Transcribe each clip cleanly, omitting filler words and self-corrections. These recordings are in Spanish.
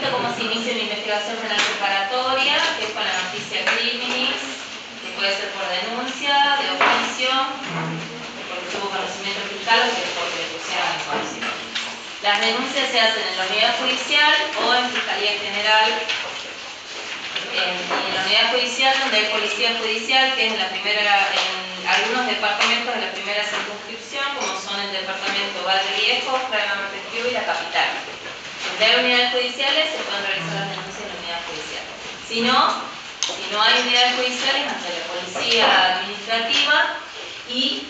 visto cómo se inicia una investigación penal preparatoria, que es con la noticia criminis, que puede ser por denuncia, de oficio, porque tuvo conocimiento fiscal o que porque le pusieron el conocimiento. Las denuncias se hacen en la unidad judicial o en Fiscalía General. En la unidad judicial, donde hay policía judicial, que es en algunos departamentos de la primera circunscripción, como son el departamento Valle Viejo, Fragma Montevideo y la capital. Donde hay unidades judiciales, se pueden realizar las denuncias en la unidad judicial. Si no hay unidades judiciales, ante la policía administrativa, y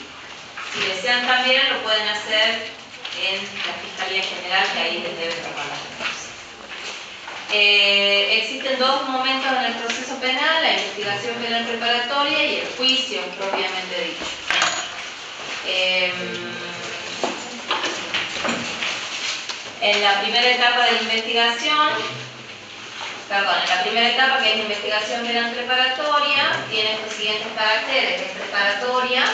si desean también, lo pueden hacer en la Fiscalía General, que ahí les deben tomar las denuncias. Existen dos momentos en el proceso penal: la investigación penal preparatoria y el juicio propiamente dicho. En la primera etapa de la investigación, que es la investigación penal preparatoria, tiene estos siguientes caracteres: es preparatoria,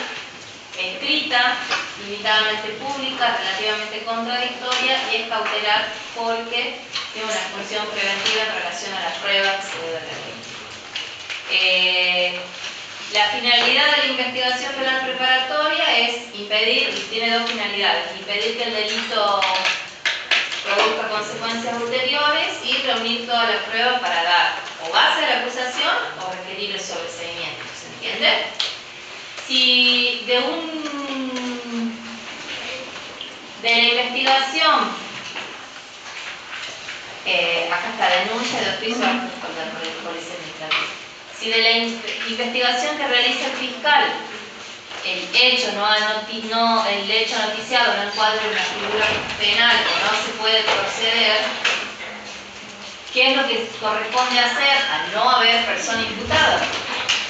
escrita, limitadamente pública, relativamente contradictoria, y es cautelar porque tiene una función preventiva en relación a las pruebas que se debe realizar. La finalidad de la investigación penal preparatoria es impedir, y tiene dos finalidades: impedir que el delito produzca consecuencias ulteriores y reunir todas las pruebas para dar o base a la acusación o requerir el sobreseimiento. ¿Se entiende? Si de la investigación, acá está denuncia de oficio por el policía administrativo. Si de la investigación que realiza el fiscal, el hecho noticiado no encuadra una figura penal o no se puede proceder, ¿qué es lo que corresponde hacer al no haber persona imputada?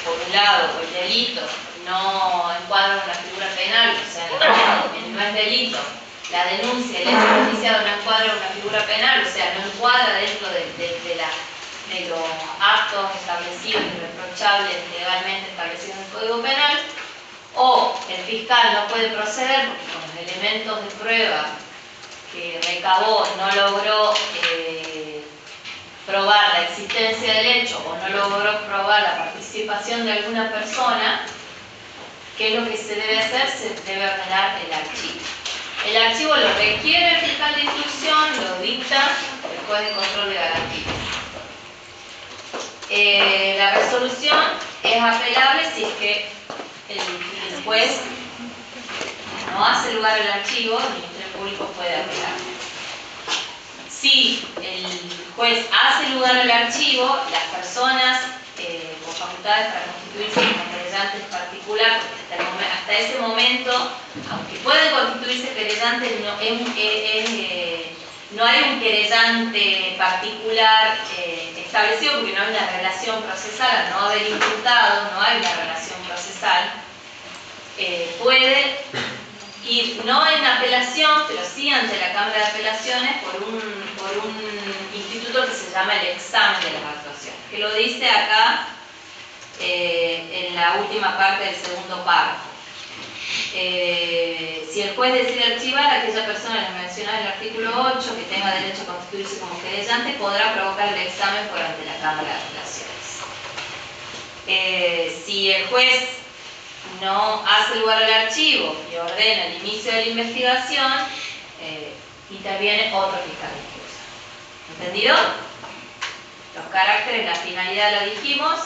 Por un lado, el delito no encuadra una figura penal, o sea, no es delito. La denuncia, el hecho noticiado no encuadra una figura penal, o sea, no encuadra dentro de los actos establecidos y reprochables legalmente establecidos en el Código Penal, o el fiscal no puede proceder porque con los elementos de prueba que recabó no logró probar la existencia del hecho o no logró probar la participación de alguna persona. ¿Qué es lo que se debe hacer? Se debe ordenar el archivo. El archivo lo requiere el fiscal de instrucción, lo dicta el juez de control de garantías. La resolución es apelable si es que el juez no hace lugar al archivo, el Ministerio Público puede apelar. Si el juez hace lugar al archivo, las personas con facultades para constituirse como querellantes particulares, hasta ese momento, aunque pueden constituirse querellantes, no hay un querellante particular establecido, porque no hay una relación procesal. Al no haber imputado, no hay una relación procesal. Puede ir no en apelación, pero sí ante la Cámara de Apelaciones por un instituto que se llama el examen de las actuaciones, que lo dice acá en la última parte del segundo párrafo. Si el juez decide archivar a aquella persona, les mencionaba en el artículo 8, que tenga derecho a constituirse como querellante, podrá provocar el examen por ante la Cámara de Apelaciones. Si el juez no hace lugar al archivo y ordena el inicio de la investigación, interviene otro fiscal de instrucción. ¿Entendido? Los caracteres, la finalidad la dijimos.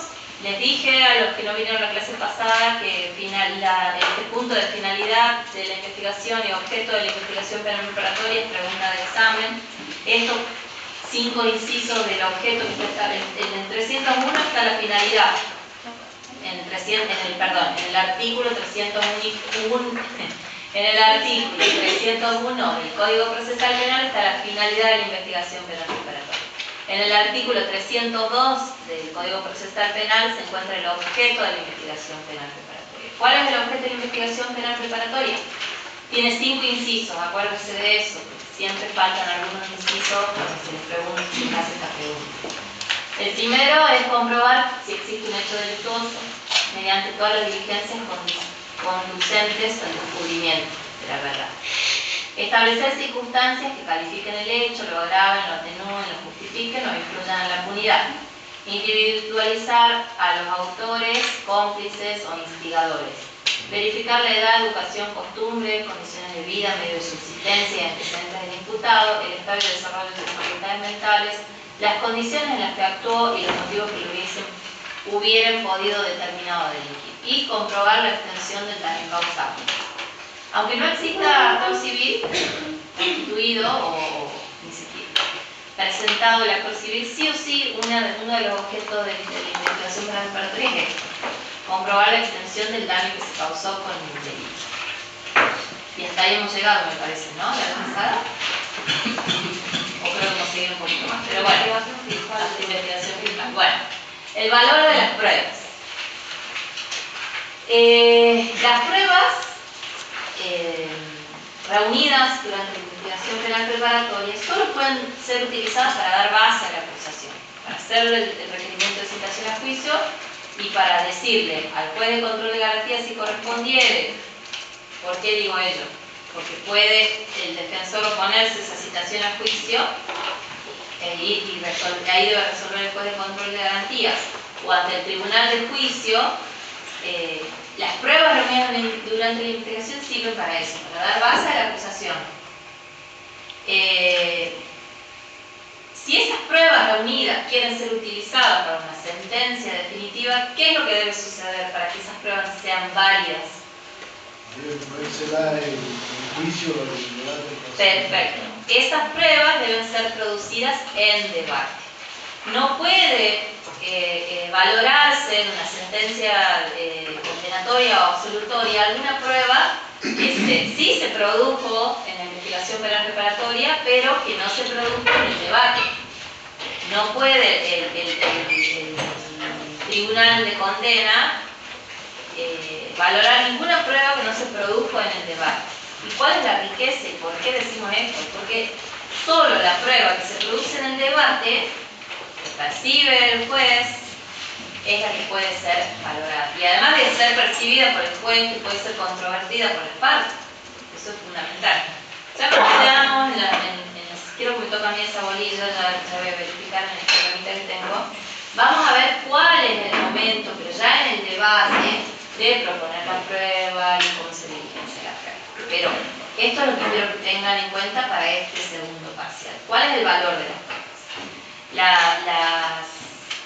Les dije a los que no vinieron a la clase pasada que este punto de finalidad de la investigación y objeto de la investigación penal preparatoria es pregunta de examen. Estos 5 incisos del objeto que está en el 301 está la finalidad. En el artículo 301 del Código Procesal Penal está la finalidad de la investigación penal preparatoria. En el artículo 302 del Código Procesal Penal se encuentra el objeto de la investigación penal preparatoria. ¿Cuál es el objeto de la investigación penal preparatoria? Tiene 5 incisos, acuérdense de eso, porque siempre faltan algunos incisos cuando se les hace esta pregunta. El primero es comprobar si existe un hecho delictuoso mediante todas las diligencias conducentes al descubrimiento de la verdad. Establecer circunstancias que califiquen el hecho, lo agraven, lo atenúen, lo justifiquen comunidad. Individualizar a los autores, cómplices o instigadores. Verificar la edad, educación, costumbres, condiciones de vida, medio de subsistencia y antecedentes del imputado, el estado y desarrollo de sus facultades mentales, las condiciones en las que actuó y los motivos que lo hubieran podido determinado delinquir. Y comprobar la extensión del daño causado. Aunque no exista actor civil constituido o ni siquiera presentado el actor civil, sí o sí uno de los objetos de la investigación penal preparatoria es esto: comprobar la extensión del daño que se causó con el delito. Y hasta ahí hemos llegado, me parece, ¿no? ¿La vez pasada? O creo que hemos seguido un poquito más, pero bueno, investigación fiscal. Bueno, el valor de las pruebas. Las pruebas reunidas durante la investigación penal preparatoria solo pueden ser utilizadas para dar base a la acusación, para hacer el requerimiento de citación a juicio y para decirle al juez de control de garantías si correspondiere. ¿Por qué digo ello? Porque puede el defensor oponerse a esa citación a juicio y ahí debe resolver el juez de control de garantías, o ante el tribunal de juicio. Las pruebas reunidas durante la investigación sirven para eso, para dar base a la acusación. Si esas pruebas reunidas quieren ser utilizadas para una sentencia definitiva, ¿qué es lo que debe suceder para que esas pruebas sean válidas? Debe ponérsela en juicio o en debate. Perfecto. Esas pruebas deben ser producidas en debate. No puede valorarse en una sentencia condenatoria o absolutoria alguna prueba que sí se produjo en la investigación penal preparatoria, pero que no se produjo en el debate. No puede el tribunal de condena valorar ninguna prueba que no se produjo en el debate. ¿Y cuál es la riqueza y por qué decimos esto? Porque solo la prueba que se produce en el debate, que percibe el juez, es la que puede ser valorada. Y además de ser percibida por el juez, que puede ser controvertida por las partes. Eso es fundamental. Ya cuando veamos, quiero que me toque a mí esa bolilla, ya voy a verificar en el programita que tengo. Vamos a ver cuál es el momento, pero ya en el debate, de proponer la prueba y cómo se diligencia la prueba. Pero esto es lo que quiero que tengan en cuenta para este segundo parcial. ¿Cuál es el valor de las pruebas?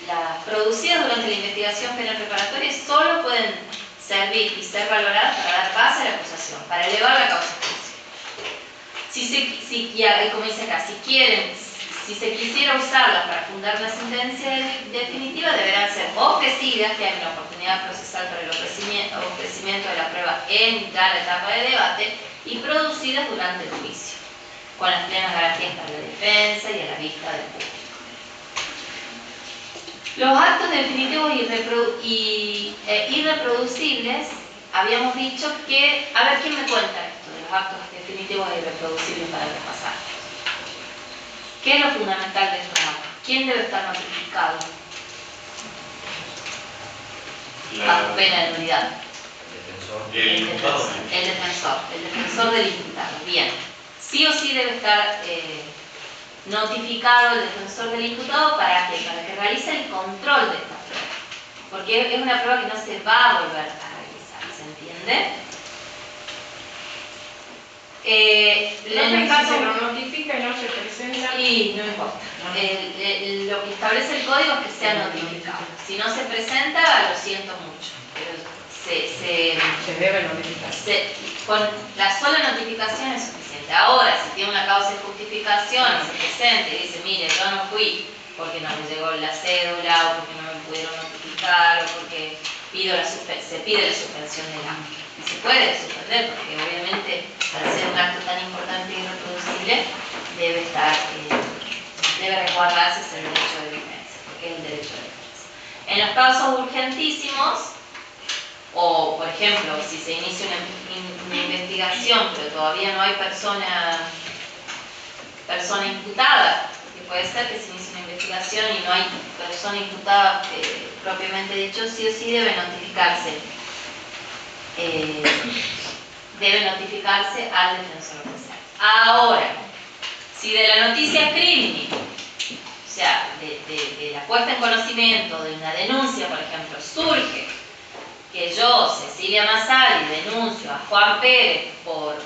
Las producidas durante la investigación penal preparatoria solo pueden servir y ser valoradas para dar base a la acusación, para elevar la causa judicial. Como dice acá, si se quisiera usarlas para fundar una sentencia definitiva, deberán ser ofrecidas, que hay una oportunidad procesal para el ofrecimiento de la prueba en la etapa de debate, y producidas durante el juicio, con las plenas garantías para la defensa y a la vista del público. Los actos definitivos irreproducibles, habíamos dicho que, a ver, ¿quién me cuenta esto de los actos definitivos e irreproducibles para repasar? ¿Qué es lo fundamental de estos actos? ¿Quién debe estar notificado? Bajo pena de nulidad. El defensor del imputado. Bien. Sí o sí debe estar notificado el defensor del imputado. ¿Para qué? Para que realice el control de esta prueba. Porque es una prueba que no se va a volver a realizar. ¿Se entiende? En este caso lo notifica y no se presenta. Y no importa. Lo que establece el código es que sea notificado. Si no se presenta, lo siento mucho. Pero se debe notificar. Con la sola notificación es suficiente. Ahora, si tiene una causa de justificación y se presenta y dice, mire, yo no fui porque no me llegó la cédula, o porque no me pudieron notificar, o porque se pide la suspensión del acto. Y se puede suspender, porque obviamente, al ser un acto tan importante y irreproducible, debe resguardarse ese derecho de defensa, porque es el derecho de defensa. En los casos urgentísimos, o por ejemplo, si se inicia una investigación, pero todavía no hay persona imputada, que puede ser que se inicie una investigación y no hay persona imputada propiamente dicho, sí o sí debe notificarse al defensor especial. Ahora, si de la noticia crimini, o sea, de la puesta en conocimiento de una denuncia, por ejemplo, surge que yo, Cecilia Massali, denuncio a Juan Pérez por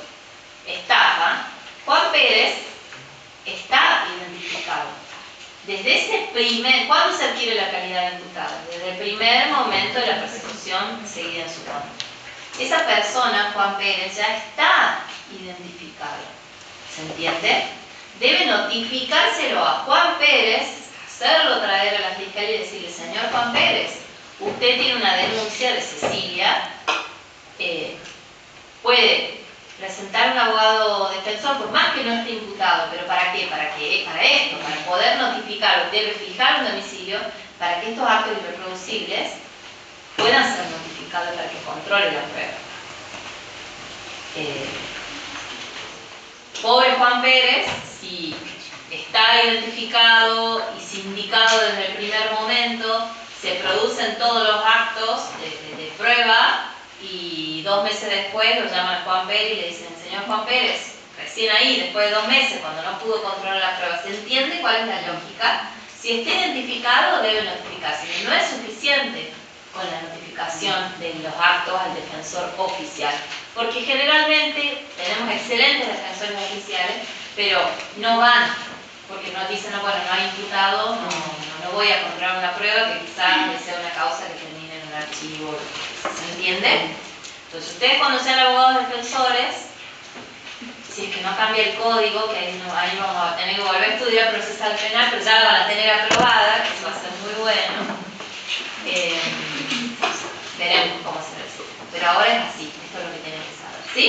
estafa, Juan Pérez está identificado. Desde ese ¿cuándo se adquiere la calidad de imputado? Desde el primer momento de la persecución seguida en su contra. Esa persona, Juan Pérez, ya está identificado. ¿Se entiende? Debe notificárselo a Juan Pérez, hacerlo traer a la fiscalía y decirle: señor Juan Pérez, usted tiene una denuncia de Cecilia, puede presentar un abogado defensor, por más que no esté imputado, pero ¿para qué? Para esto, para poder notificarlo, debe fijar un domicilio para que estos actos irreproducibles puedan ser notificados para que controle la prueba. Pobre Juan Pérez, si está identificado y sindicado desde el primer momento, se producen todos los actos de prueba y 2 meses después lo llaman a Juan Pérez y le dicen: señor Juan Pérez, recién ahí, después de 2 meses, cuando no pudo controlar la prueba. ¿Se entiende cuál es la lógica? Si está identificado, debe notificarse. Y no es suficiente con la notificación de los actos al defensor oficial, porque generalmente tenemos excelentes defensores oficiales, pero no van, porque nos dicen: no, bueno, no hay imputado, no voy a controlar una prueba que quizás sea una causa que termine en un archivo. ¿Se entiende? Entonces, ustedes cuando sean abogados defensores, si es que no cambia el código, que ahí vamos a tener que volver a estudiar procesal penal, pero ya la van a tener aprobada, que eso va a ser muy bueno. Veremos cómo se resuelve. Pero ahora es así, esto es lo que tienen que saber. ¿Sí?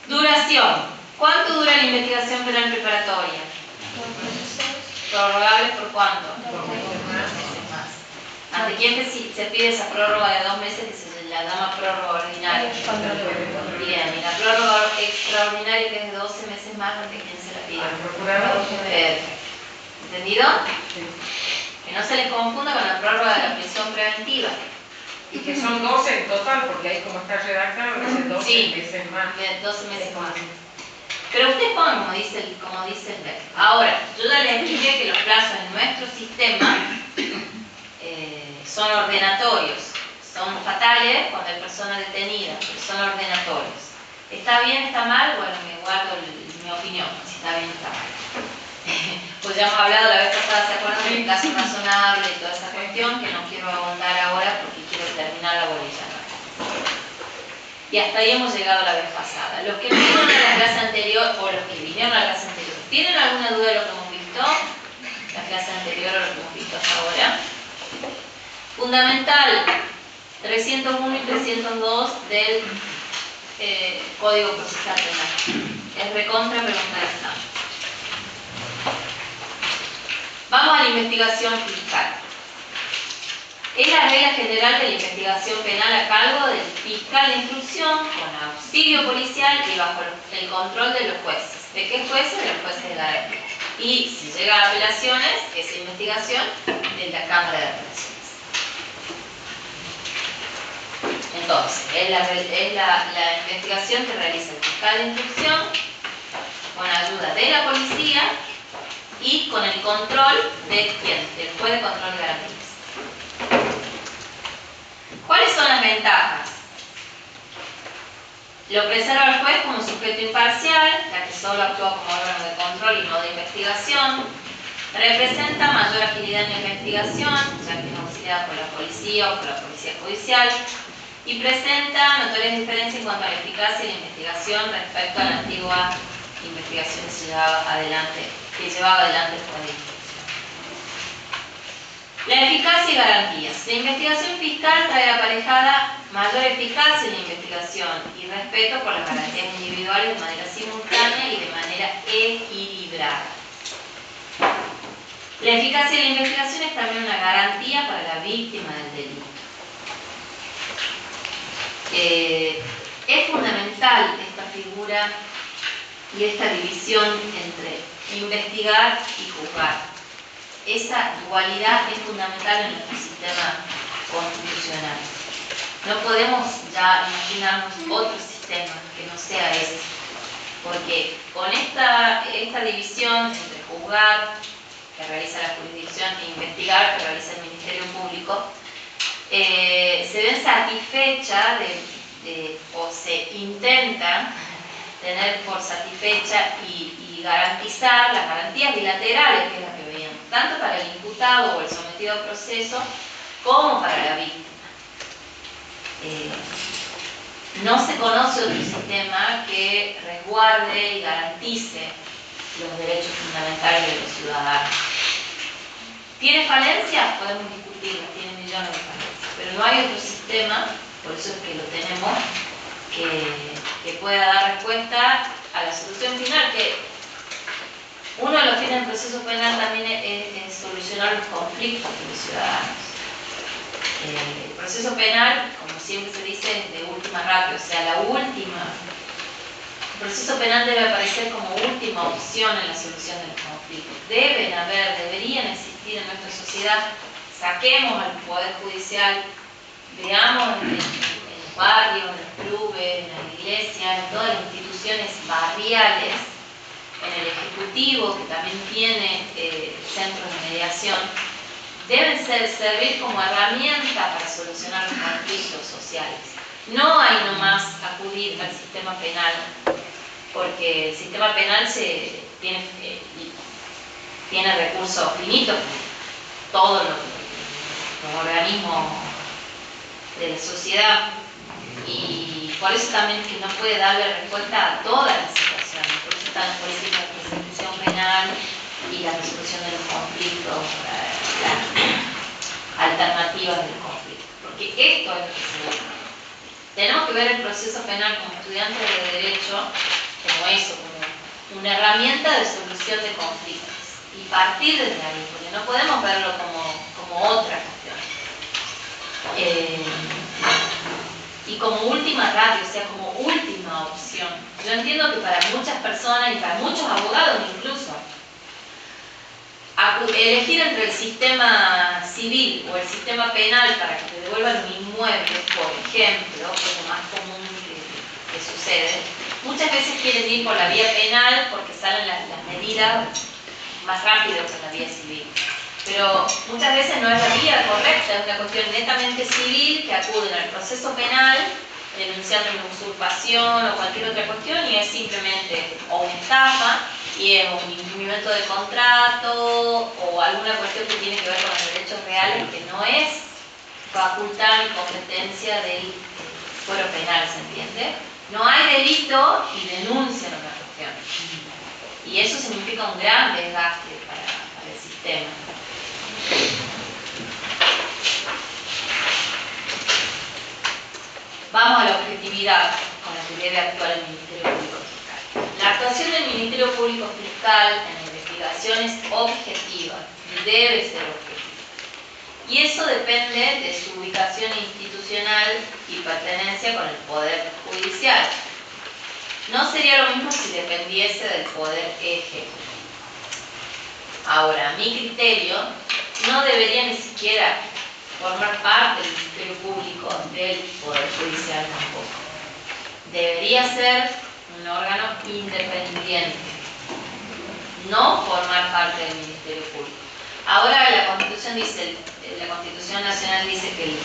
Duración. ¿Cuánto dura la investigación penal preparatoria? ¿Prorrogables por cuánto? 2 meses más. ¿Ante quién se pide esa prórroga de 2 meses, que se la llama prórroga ordinaria? Bien, y la prórroga extraordinaria, que es de 12 meses más, ¿ante quién se la pide? Al procurador. Perfecto. ¿Entendido? Que no se les confunda con la prórroga de la prisión preventiva. Y que son 12 en total, porque ahí como está redactado, dice 12 Sí, meses más. 12 meses más. Pero ustedes pongan como dice el texto. Ahora, yo ya les expliqué que los plazos en nuestro sistema son ordenatorios. Son fatales cuando hay personas detenidas, pero son ordenatorios. ¿Está bien, está mal? Bueno, me guardo mi opinión, si está bien, está mal. Pues ya hemos hablado la vez pasada, ¿se acuerdan del caso razonable y toda esa cuestión? Que no quiero abundar ahora porque quiero terminar la bolilla. Y hasta ahí hemos llegado la vez pasada. Los que vinieron a la clase anterior, o los que vinieron a la clase anterior, ¿tienen alguna duda de lo que hemos visto? La clase anterior o lo que hemos visto hasta ahora. Fundamental, 301 y 302 del Código Procesal Penal. Es recontra pregunta de examen. Vamos a la investigación fiscal. Es la regla general de la investigación penal a cargo del fiscal de instrucción, con auxilio policial y bajo el control de los jueces. ¿De qué jueces? De los jueces de garantía. Y si llega a apelaciones, esa investigación de la Cámara de Apelaciones. Entonces, es la investigación que realiza el fiscal de instrucción con ayuda de la policía y con el control de ¿quién? Del juez de control de garantías. ¿Cuáles son las ventajas? Lo preserva al juez como sujeto imparcial, ya que solo actúa como órgano de control y no de investigación. Representa mayor agilidad en la investigación, ya que es auxiliada por la policía o por la policía judicial. Y presenta notorias diferencias en cuanto a la eficacia de la investigación respecto a la antigua investigación que llevaba adelante el juez de instrucción. La eficacia y garantías. La investigación fiscal trae aparejada mayor eficacia en la investigación y respeto por las garantías individuales de manera simultánea y de manera equilibrada. La eficacia de la investigación es también una garantía para la víctima del delito. Es fundamental esta figura y esta división entre investigar y juzgar. Esa dualidad es fundamental en nuestro sistema constitucional. No podemos ya imaginarnos otro sistema que no sea ese, porque con esta división entre juzgar que realiza la jurisdicción e investigar que realiza el Ministerio Público, se ven satisfechas o se intenta tener por satisfecha y garantizar las garantías bilaterales, que es la que veíamos, tanto para el imputado o el sometido a proceso, como para la víctima. No se conoce otro sistema que resguarde y garantice los derechos fundamentales de los ciudadanos. ¿Tiene falencias? Podemos discutirlas, tiene millones de falencias, pero no hay otro sistema, por eso es que lo tenemos, que pueda dar respuesta a la solución final, que uno de los fines del proceso penal también es solucionar los conflictos de los ciudadanos. El proceso penal, como siempre se dice, es de última ratio, o sea, el proceso penal debe aparecer como última opción en la solución de los conflictos. Deberían existir en nuestra sociedad. Saquemos al Poder Judicial, veamos en los barrios, en los clubes, en las iglesias, en todas las instituciones barriales, en el Ejecutivo, que también tiene centros de mediación, deben servir como herramienta para solucionar los conflictos sociales. No hay nomás acudir al sistema penal, porque el sistema penal tiene recursos finitos, todos los organismos de la sociedad, y por eso también que no puede darle respuesta a todas las situaciones. Por eso están las políticas de persecución penal y la resolución de los conflictos, las alternativas del conflicto, porque esto es lo que se ve. Tenemos que ver el proceso penal como estudiantes de derecho como eso, como una herramienta de solución de conflictos, y partir desde ahí, porque no podemos verlo como otra cuestión. Y como última ratio, o sea, como última opción. Yo entiendo que para muchas personas y para muchos abogados incluso, elegir entre el sistema civil o el sistema penal para que te devuelvan un inmueble, por ejemplo, que es lo más común que sucede, muchas veces quieren ir por la vía penal porque salen las medidas más rápido que la vía civil. Pero muchas veces no es la vía correcta, es una cuestión netamente civil, que acuden al proceso penal denunciando una usurpación o cualquier otra cuestión, y es simplemente o una estafa, y es un incumplimiento de contrato o alguna cuestión que tiene que ver con los derechos reales, que no es facultad ni competencia del fuero penal, ¿se entiende? No hay delito y denuncian una cuestión. Y eso significa un gran desgaste para el sistema. Vamos a la objetividad con la que debe actuar el Ministerio Público Fiscal. La actuación del Ministerio Público Fiscal en la investigación es objetiva y debe ser objetiva. Y eso depende de su ubicación institucional y pertenencia con el Poder Judicial. No sería lo mismo si dependiese del Poder Ejecutivo. Ahora, a mi criterio, no debería ni siquiera formar parte del Ministerio Público del Poder Judicial tampoco. Debería ser un órgano independiente, no formar parte del Ministerio Público. Ahora la Constitución Nacional dice que el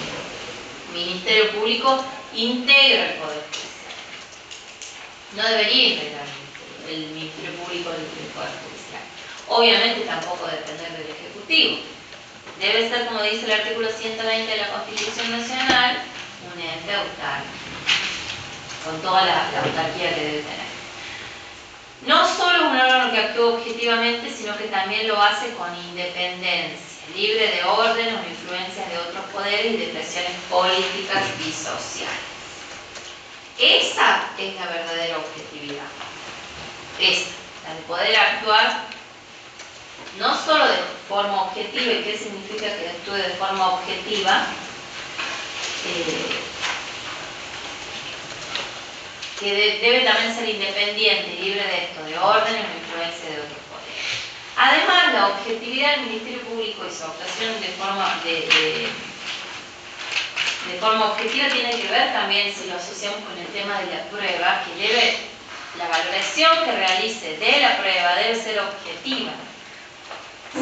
Ministerio Público integra el Poder Judicial. No debería integrar el Ministerio Público del Poder Judicial. Obviamente tampoco depender del Ejecutivo. Debe ser, como dice el artículo 120 de la Constitución Nacional, un ente autarco, con toda la autarquía que debe tener. No solo es un órgano que actúa objetivamente, sino que también lo hace con independencia, libre de órdenes o influencias de otros poderes y de presiones políticas y sociales. Esa es la verdadera objetividad. La de poder actuar no solo de forma objetiva. ¿Y qué significa que actúe de forma objetiva? Que debe también ser independiente y libre de esto, de órdenes o influencia de otros poderes. Además, la objetividad del Ministerio Público y su actuación de forma objetiva tiene que ver también, si lo asociamos con el tema de la prueba, que la valoración que realice de la prueba debe ser objetiva.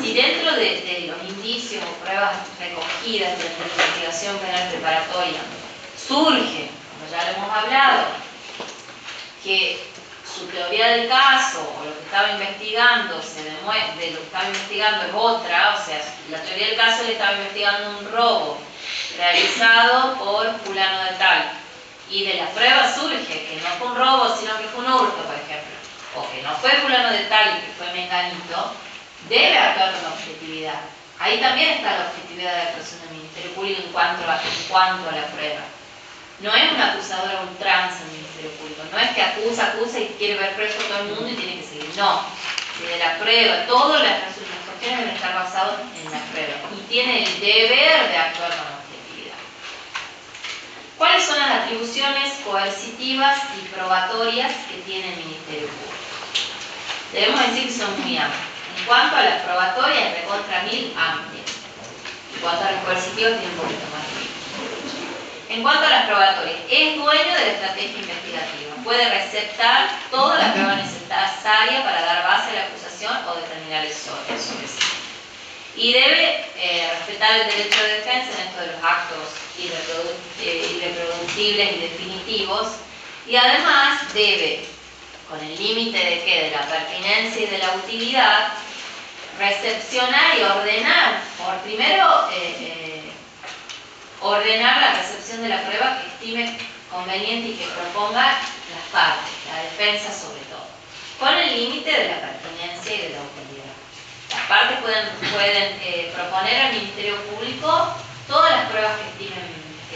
Si si dentro de los indicios o pruebas recogidas durante la investigación penal preparatoria surge, como ya lo hemos hablado, que su teoría del caso o lo que estaba investigando de lo que estaba investigando es otra, o sea, la teoría del caso le estaba investigando un robo realizado por fulano de tal, y de la prueba surge que no fue un robo sino que fue un hurto, por ejemplo, o que no fue fulano de tal y que fue menganito, debe actuar con objetividad. Ahí también está la objetividad de la actuación del Ministerio Público en cuanto a la prueba. No es un acusador a ultranza el Ministerio Público, no es que acusa y quiere ver preso a todo el mundo y tiene que seguir, no. Si de la prueba, todas las cuestiones deben estar basadas en la prueba y tiene el deber de actuar con objetividad. ¿Cuáles son las atribuciones coercitivas y probatorias que tiene el Ministerio Público? Debemos decir que son muy amplias. En cuanto a las probatorias, es recontra mil amplias. En cuanto a las coercitivas, tiene un poquito más. En cuanto a las probatorias, es dueño de la estrategia investigativa. Puede receptar toda la prueba necesaria para dar base a la acusación o determinar el sobreseimiento. Y debe respetar el derecho de defensa en esto de los actos irreproducibles y definitivos. Y además debe, con el límite de ¿qué? De la pertinencia y de la utilidad, recepcionar y ordenar, primero ordenar la recepción de la prueba que estime conveniente y que proponga las partes, la defensa sobre todo, con el límite de la pertinencia y de la utilidad. Las partes pueden proponer al Ministerio Público todas las pruebas que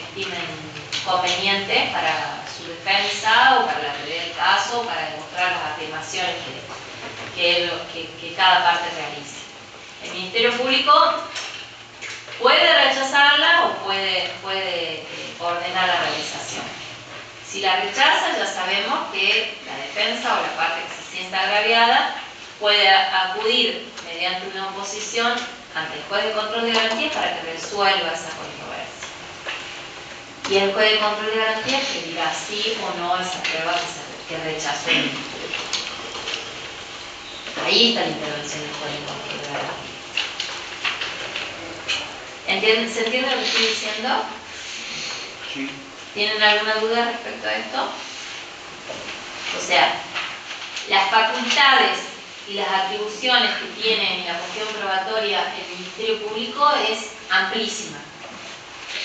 estimen convenientes para su defensa o para la teoría del caso, para demostrar las afirmaciones que cada parte realice. El Ministerio Público puede rechazarla o puede ordenar la realización. Si la rechaza, ya sabemos que la defensa o la parte que se sienta agraviada puede acudir mediante una oposición ante el juez de control de garantías para que resuelva esa controversia. Y el juez de control de garantías que dirá sí o no a esa prueba que rechazó el Ministerio. Ahí está la intervención del juez de control de garantías. ¿Se entiende lo que estoy diciendo? Sí. ¿Tienen alguna duda respecto a esto? O sea, las facultades y las atribuciones que tiene en la cuestión probatoria el Ministerio Público es amplísima.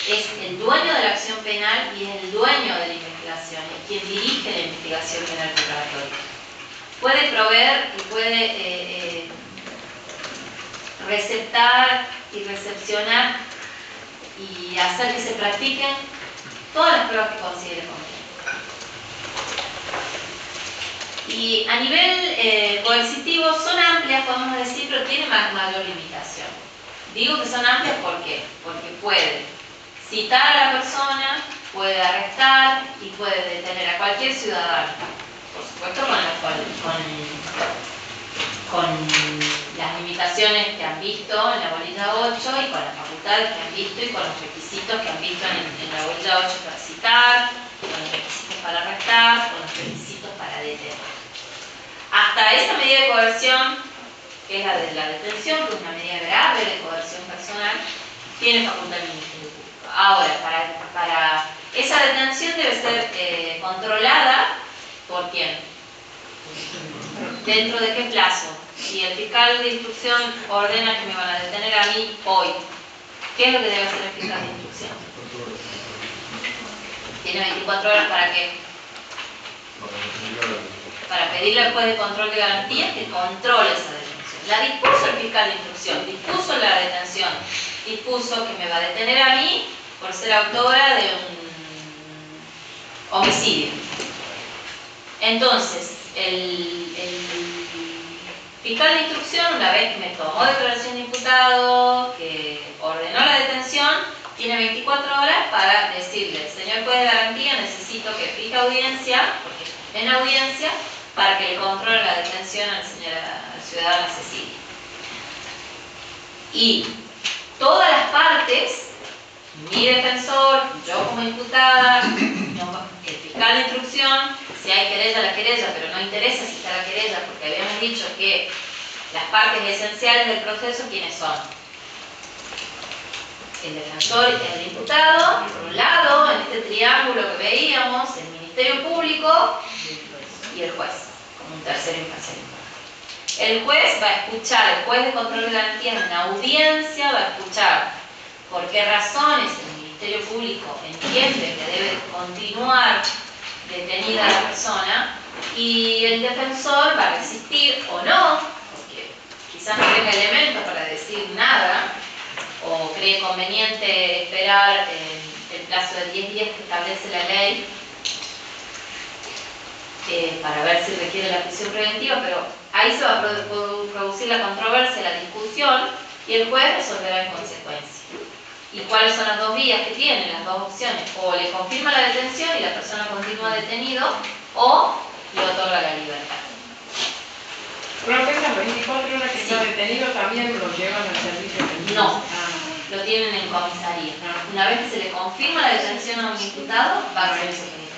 Es el dueño de la acción penal y es el dueño de la investigación, es quien dirige la investigación penal preparatoria. Puede proveer y puede receptar y recepcionar y hacer que se practiquen todas las pruebas que considere convenientes. Y a nivel coercitivo son amplias, podemos decir, pero tiene mayor limitación. Digo que son amplias ¿por qué? Porque puede citar a la persona, puede arrestar y puede detener a cualquier ciudadano. Por supuesto con las limitaciones que han visto en la bolilla 8 y con las facultades que han visto y con los requisitos que han visto en la bolilla 8 para citar, con los requisitos para arrestar, con los requisitos para detener. Hasta esa medida de coerción, que es la de la detención, que es una medida grave de coerción personal, tiene facultad el Ministerio Público. Ahora, para esa detención debe ser controlada ¿por quién? ¿Dentro de qué plazo? Si el fiscal de instrucción ordena que me van a detener a mí hoy, ¿qué es lo que debe hacer el fiscal de instrucción? Tiene 24 horas para qué? Para pedirle al juez de control de garantías que controle esa detención. La dispuso el fiscal de instrucción, dispuso la detención, dispuso que me va a detener a mí por ser autora de un homicidio. Entonces, el fiscal de instrucción, una vez que me tomó declaración de imputado, que ordenó la detención, tiene 24 horas para decirle, señor juez de garantía, necesito que fije audiencia, porque en audiencia, para que le controle la detención al ciudadano asesino. Y todas las partes, mi defensor, yo como imputada, el fiscal de instrucción, si hay querella, la querella, pero no interesa si está la querella, porque habíamos dicho que Las partes esenciales del proceso, ¿quiénes son? El defensor y el imputado, por un lado, en este triángulo que veíamos, el Ministerio Público y el juez, como un tercero imparcial. El juez va a escuchar, el juez de control de garantía en una audiencia va a escuchar por qué razones el Ministerio Público entiende que debe continuar detenida la persona y el defensor va a resistir o no, porque quizás no tenga elementos para decir nada, o cree conveniente esperar el plazo de 10 días que establece la ley para ver si requiere la prisión preventiva, pero ahí se va a producir la controversia, la discusión, y el juez resolverá en consecuencia. ¿Y cuáles son las dos vías que tiene, las dos opciones? O le confirma la detención y la persona continúa detenido, o le otorga la libertad. Creo que esas 24 horas que está detenido también lo llevan al servicio penal. No, lo tienen en comisaría. Una vez que se le confirma la detención a un imputado, va al servicio penitenciario.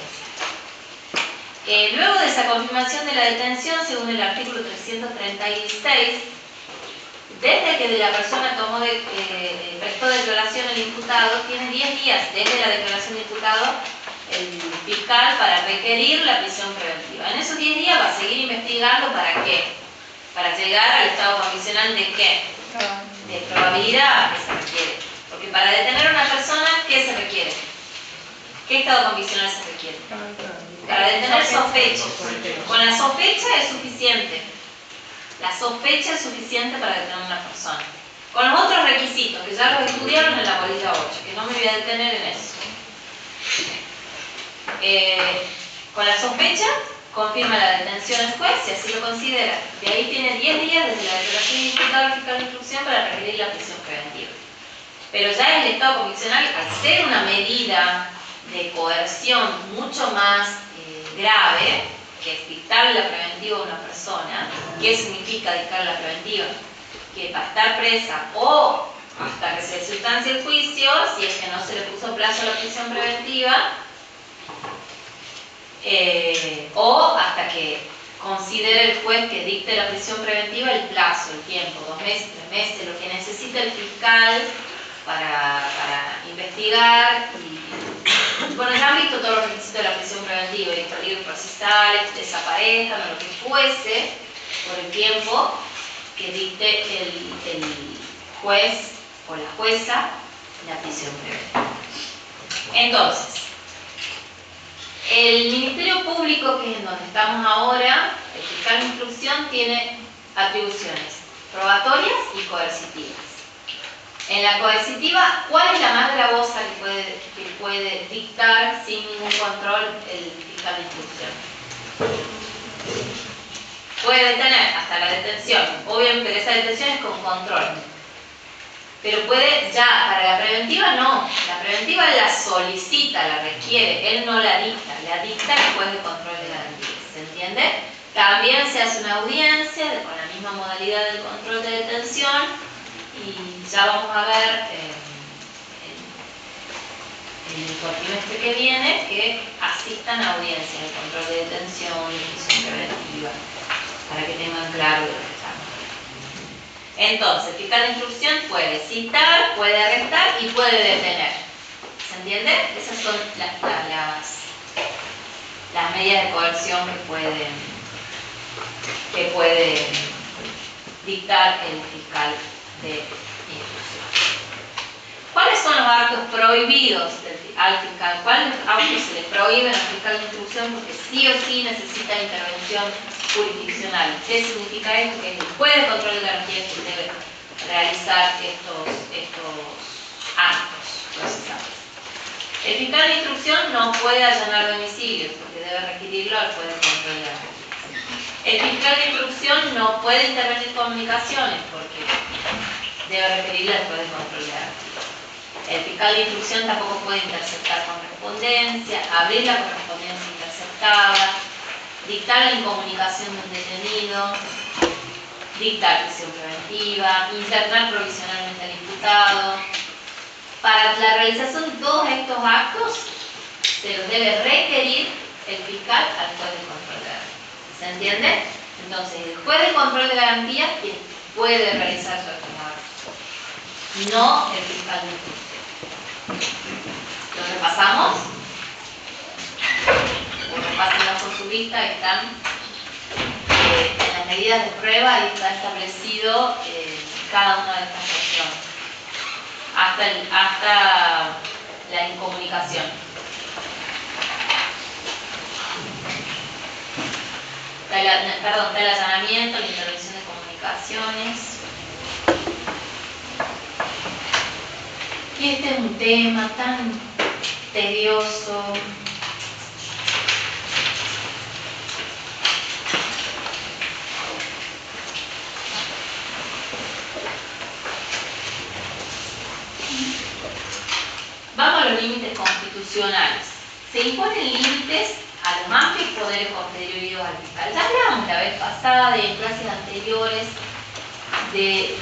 Luego de esa confirmación de la detención, según el artículo 336, desde que la persona prestó declaración al imputado, tiene 10 días desde la declaración del imputado el fiscal para requerir la prisión preventiva. En esos 10 días va a seguir investigando. ¿Para qué? Para llegar al estado condicional de ¿qué? De probabilidad que se requiere. Porque para detener a una persona, ¿qué se requiere? ¿Qué estado condicional se requiere? Para detener sospecha. Con la sospecha es suficiente. La sospecha es suficiente para detener a una persona. Con los otros requisitos, que ya los estudiaron en la bolilla 8, que no me voy a detener en eso. Con la sospecha, confirma la detención al juez, si así lo considera. De ahí tiene 10 días desde la declaración de imputado al fiscal de instrucción para requerir la prisión preventiva. Pero ya el estado condicional, al ser una medida de coerción mucho más grave, que es dictarle la preventiva a una persona. ¿Qué significa dictarle la preventiva? Que para estar presa o hasta que se sustancie el juicio, si es que no se le puso plazo a la prisión preventiva, o hasta que considere el juez que dicte la prisión preventiva el plazo, el tiempo, 2 meses, 3 meses, lo que necesita el fiscal para investigar. Y bueno, ya han visto todos los requisitos de la prisión preventiva, el peligro procesal, desaparezcan o lo que fuese, por el tiempo que dicte el juez o la jueza la prisión preventiva. Entonces, el Ministerio Público, que es en donde estamos ahora, el fiscal de instrucción, tiene atribuciones probatorias y coercitivas. En la coercitiva, ¿cuál es la más gravosa que puede dictar sin ningún control el fiscal de instrucción? Puede detener hasta la detención, obviamente, pero esa detención es con control. Pero puede, ya, para la preventiva no. La preventiva la solicita, la requiere, él no la dicta el juez de control de garantías. ¿Se entiende? También se hace una audiencia con la misma modalidad del control de detención y ya vamos a ver en el cuatrimestre que viene que asistan a audiencias de control de detención y prisión preventiva para que tengan claro de lo que estamos. Entonces, el fiscal de instrucción puede citar, puede arrestar y puede detener. ¿Se entiende? Esas son las medidas de coerción que puede dictar el fiscal de instrucción. ¿Cuáles son los actos prohibidos al fiscal? ¿Cuáles actos se le prohíben al fiscal de instrucción porque sí o sí necesita intervención jurisdiccional? ¿Qué significa esto? Que el juez de control de garantías que debe realizar estos actos procesales. El fiscal de instrucción no puede allanar domicilios porque debe requerirlo al juez de control de garantías. El fiscal de instrucción no puede intervenir comunicaciones porque debe requerirle al juez de control de garantías. El fiscal de instrucción tampoco puede interceptar correspondencia, abrir la correspondencia interceptada, dictar la incomunicación de un detenido, dictar prisión preventiva, internar provisionalmente al imputado. Para la realización de todos estos actos se los debe requerir el fiscal al juez de control de garantías. ¿Se entiende? Entonces, el juez de control de garantías quien puede realizar su examen, no el fiscal de instrucción. ¿Lo repasamos? O repásenlo por su vista, ahí están. En las medidas de prueba ahí está establecido cada una de estas cuestiones, hasta la incomunicación. Está el allanamiento, la intervención de comunicaciones. Y este es un tema tan tedioso. Vamos a los límites constitucionales. Se imponen límites a los amplios poderes conferidos al fiscal. Ya hablamos la vez pasada y en clases anteriores de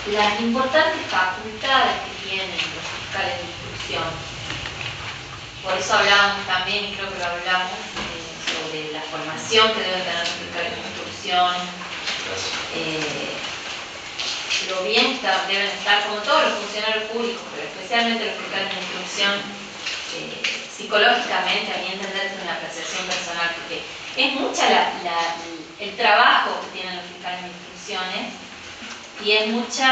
las importantes facultades que tienen los fiscales de instrucción. Por eso hablábamos también, y creo que lo hablamos, sobre la formación que deben tener los fiscales de instrucción, lo bien que deben estar, como todos los funcionarios públicos, pero especialmente los fiscales de instrucción, psicológicamente, a mi entender, es una apreciación personal, porque es mucha el trabajo que tienen los fiscales de instrucciones y es mucha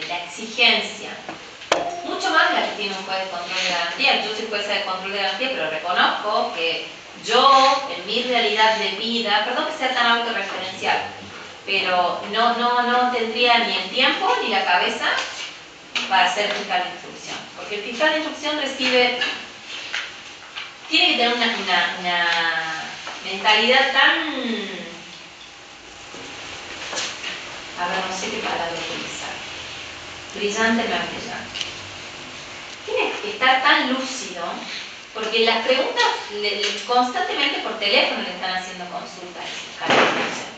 la exigencia, mucho más de la que tiene un juez de control de garantía. Yo soy jueza de control de garantía, pero reconozco que yo, en mi realidad de vida, perdón que sea tan autorreferencial, pero no tendría ni el tiempo ni la cabeza para ser fiscal de instrucción, porque el fiscal de instrucción tiene que tener una mentalidad tan, a ver, no sé qué palabra utilizar, brillantemente brillante. Tiene que estar tan lúcido, porque las preguntas constantemente por teléfono le están haciendo consultas al fiscal de instrucción.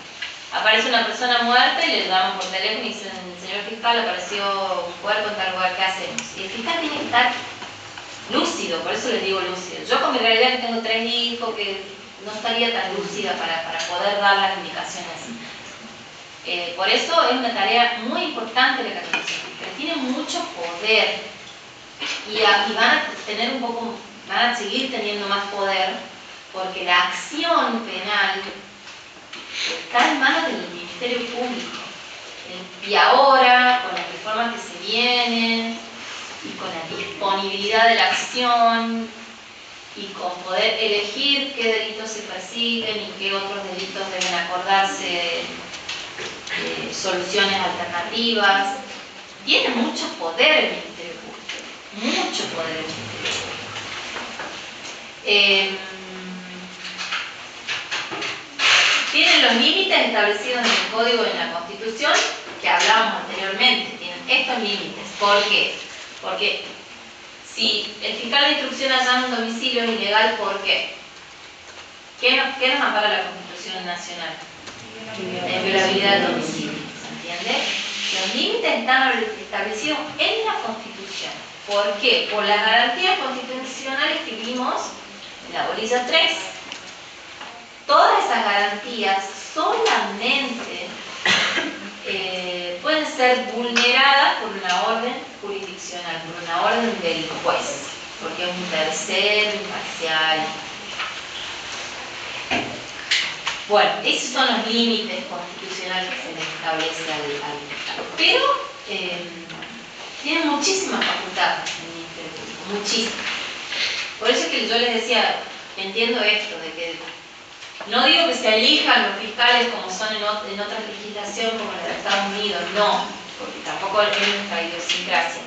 Aparece una persona muerta y le llaman por teléfono y dicen: señor fiscal, apareció un cuerpo en tal lugar, ¿qué hacemos? Y el fiscal tiene que estar lúcido, por eso les digo lúcido. Yo con mi realidad que tengo 3 hijos, que no estaría tan lúcida para poder dar las indicaciones así. Por eso es una tarea muy importante la catalogación, pero tiene mucho poder y van a seguir teniendo más poder, porque la acción penal está en manos del Ministerio Público. Y ahora, con las reformas que se vienen, y con la disponibilidad de la acción, y con poder elegir qué delitos se persiguen y qué otros delitos deben acordarse soluciones alternativas, tiene mucho poder el Ministerio Público, mucho poder el Ministerio Público. Tienen los límites establecidos en el Código y en la Constitución, que hablábamos anteriormente, tienen estos límites. ¿Por qué? Porque si el fiscal de instrucción allana un domicilio es ilegal, ¿por qué? ¿Qué nos ampara la Constitución Nacional? La inviolabilidad del domicilio, ¿se entiende? Los límites están establecidos en la Constitución. ¿Por qué? Por las garantías constitucionales que vimos en la bolilla 3. Todas esas garantías solamente pueden ser vulneradas por una orden jurisdiccional, por una orden del juez, porque es un tercero, imparcial. Bueno, esos son los límites constitucionales que se le establece al fiscal. Pero tiene muchísimas facultades el Ministerio Público, muchísimas. Por eso es que yo les decía, entiendo esto, de que no digo que se elijan los fiscales como son en otras legislaciones como la de Estados Unidos, no, porque tampoco es nuestra idiosincrasia,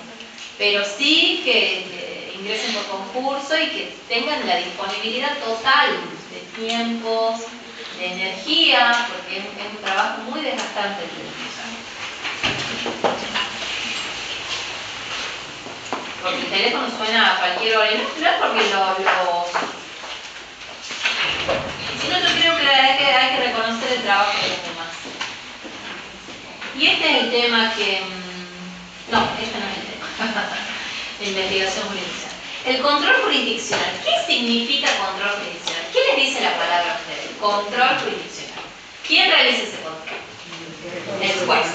pero sí que ingresen por concurso y que tengan la disponibilidad total de tiempo, de energía, porque es un trabajo muy desgastante el de porque el teléfono suena a cualquier hora, y no es porque sino yo creo que hay que reconocer el trabajo de los demás. Y este es el tema que... No, este no es el tema. La investigación jurisdiccional. El control jurisdiccional. ¿Qué significa control jurisdiccional? ¿Qué les dice la palabra a ustedes? Control jurisdiccional. ¿Quién realiza ese control? El juez.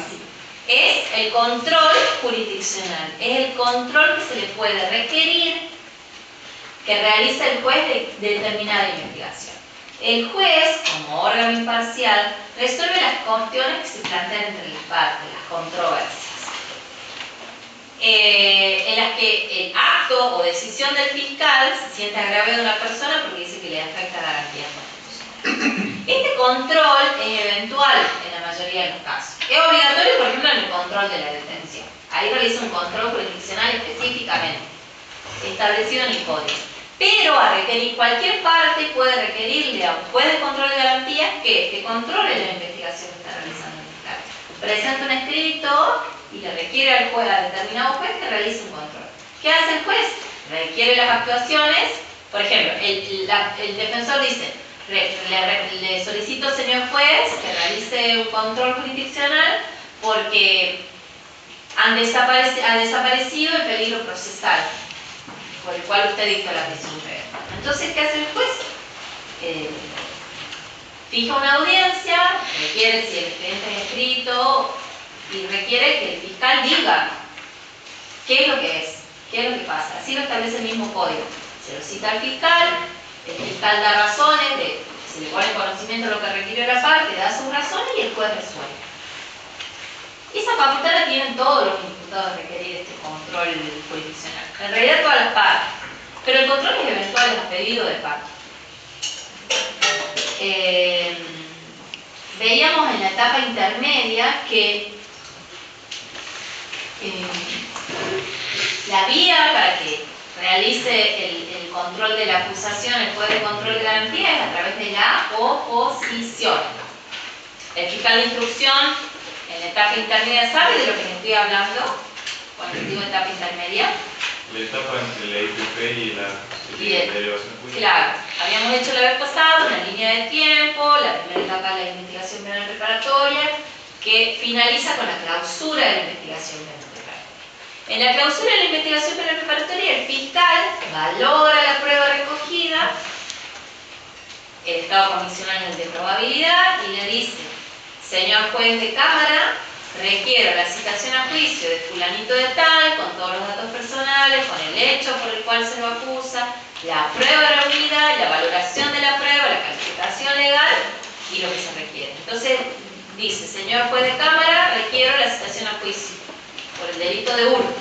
Es el control jurisdiccional, es el control que se le puede requerir que realiza el juez de determinada investigación. El juez, como órgano imparcial, resuelve las cuestiones que se plantean entre las partes, las controversias, en las que el acto o decisión del fiscal se siente agravio de una persona porque dice que le afecta garantías constitucionales. Este control es eventual en la mayoría de los casos. Es obligatorio, por ejemplo, en el control de la detención. Ahí realiza un control jurisdiccional específicamente, establecido en el código. Pero a requerir, cualquier parte puede requerirle a un juez de control de garantías que controle la investigación que está realizando el fiscal. Presenta un escrito y le requiere al juez, a determinado juez, que realice un control. ¿Qué hace el juez? Requiere las actuaciones. Por ejemplo, el defensor dice: le solicito, señor juez, que realice un control jurisdiccional porque ha desaparecido el peligro procesal por el cual usted dictó la prisión preventiva. Entonces, ¿qué hace el juez? Fija una audiencia, requiere, si el expediente es escrito, y requiere que el fiscal diga qué es lo que es, qué es lo que pasa. Así lo establece el mismo código. Se lo cita al fiscal, el fiscal da razones, se le pone en conocimiento lo que requirió la parte, da sus razones y el juez resuelve. Esa facultad la tienen todos los imputados de requerir este control jurisdiccional. En realidad todas las partes. Pero el control es eventual a pedido de parte. Veíamos en la etapa intermedia que la vía para que realice el control de la acusación, el juez de control de garantía, es a través de la oposición. El fiscal de instrucción en la etapa intermedia sabe de lo que les estoy hablando cuando digo etapa intermedia. La etapa entre la IPP y la delegación jurídica. Claro, habíamos hecho la vez pasada una línea de tiempo, la primera etapa de la investigación penal preparatoria, que finaliza con la clausura de la investigación penal preparatoria. En la clausura de la investigación penal preparatoria, el fiscal valora la prueba recogida, el estado condicional de probabilidad, y le dice: señor juez de cámara, requiero la citación a juicio de fulanito de tal, con todos los datos personales, con el hecho por el cual se lo acusa, la prueba reunida, la valoración de la prueba, la calificación legal y lo que se requiere. Entonces dice: señor juez de cámara, requiero la citación a juicio por el delito de hurto.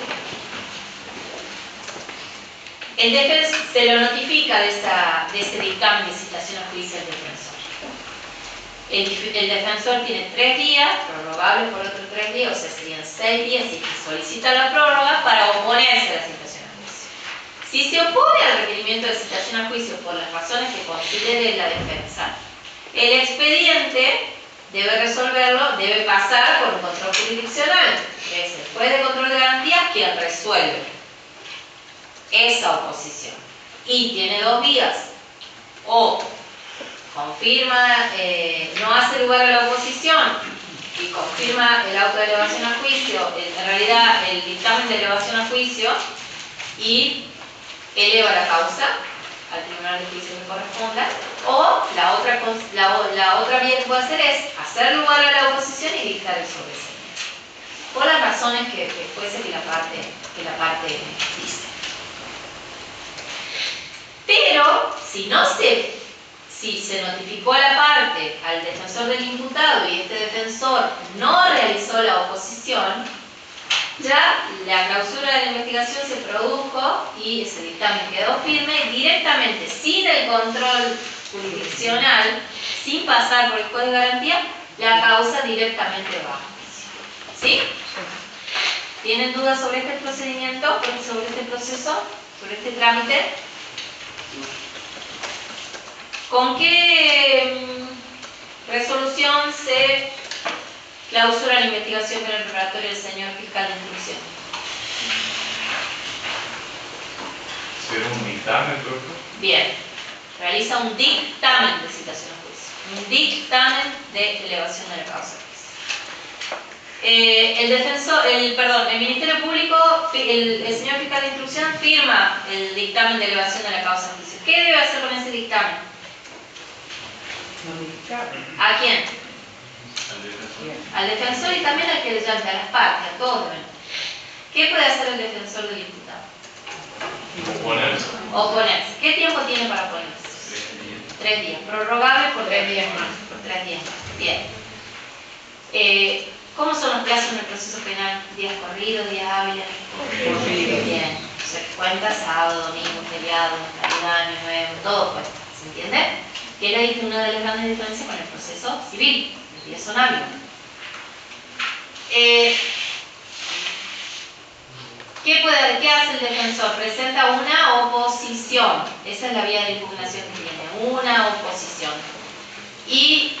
El defensor se lo notifica de ese dictamen de citación a juicio al defensor. El defensor tiene 3 días, prorrogables por otros 3 días, o sea, serían 6 días y solicita la prórroga para oponerse a la citación a juicio. Si se opone al requerimiento de citación a juicio por las razones que considere la defensa, el expediente debe resolverlo, debe pasar por un control jurisdiccional, que es el juez de control de garantías quien resuelve esa oposición. Y tiene 2 vías: o confirma, no hace lugar a la oposición y confirma el auto de elevación a juicio, en realidad el dictamen de elevación a juicio, y eleva la causa al tribunal de juicio que corresponda, o la otra vía que puede hacer es hacer lugar a la oposición y dictar el sobreseimiento, por las razones que fuese que la parte dice. Pero si se notificó a la parte, al defensor del imputado, y este defensor no realizó la oposición, ya la clausura de la investigación se produjo y ese dictamen quedó firme directamente, sin el control jurisdiccional, sin pasar por el juez de garantía, la causa directamente va a juicio. ¿Sí? ¿Tienen dudas sobre este procedimiento, sobre este proceso, sobre este trámite? ¿Con qué resolución se clausura la investigación penal preparatoria del señor fiscal de instrucción? ¿Será un dictamen, profesor? Bien, realiza un dictamen de citación a juicio, un dictamen de elevación de la causa a juicio. El Ministerio Público, el señor fiscal de instrucción firma el dictamen de elevación de la causa a juicio. ¿Qué debe hacer con ese dictamen? Notificar. ¿A quién? Al defensor. Bien. Al defensor y también al que le llame, a las partes, a todos deben. ¿Qué puede hacer el defensor del imputado? Oponerse. Oponerse. ¿Qué tiempo tiene para oponerse? 3 días. Prorrogable por 3 días más. Por 3 días más. Bien. ¿Cómo son los plazos en el proceso penal? ¿Días corridos, días hábiles? Corridos. Bien. Se cuenta sábado, domingo, feriado, Navidad, Año Nuevo, todo cuenta. ¿Se entiende? Que era una de las grandes diferencias con el proceso civil. Los días son hábiles. ¿Qué hace el defensor? Presenta una oposición. Esa es la vía de impugnación que tiene, una oposición. Y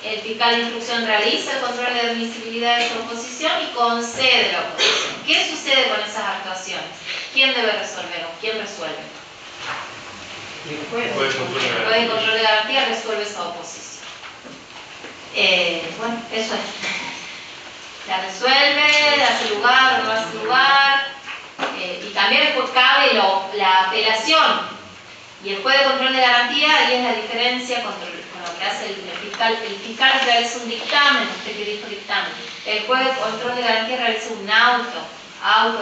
el fiscal de instrucción realiza el control de admisibilidad de su oposición y concede la oposición. ¿Qué sucede con esas actuaciones? ¿Quién debe resolver o quién resuelve? El juez. Juez de control de El juez de control de garantía resuelve esa oposición. Bueno, eso es. La resuelve, hace lugar, no hace lugar, y también después cabe la apelación. Y el juez de control de garantía, ahí es la diferencia con lo que hace el fiscal. El fiscal realiza un dictamen, usted que dijo dictamen. El juez de control de garantía realiza un auto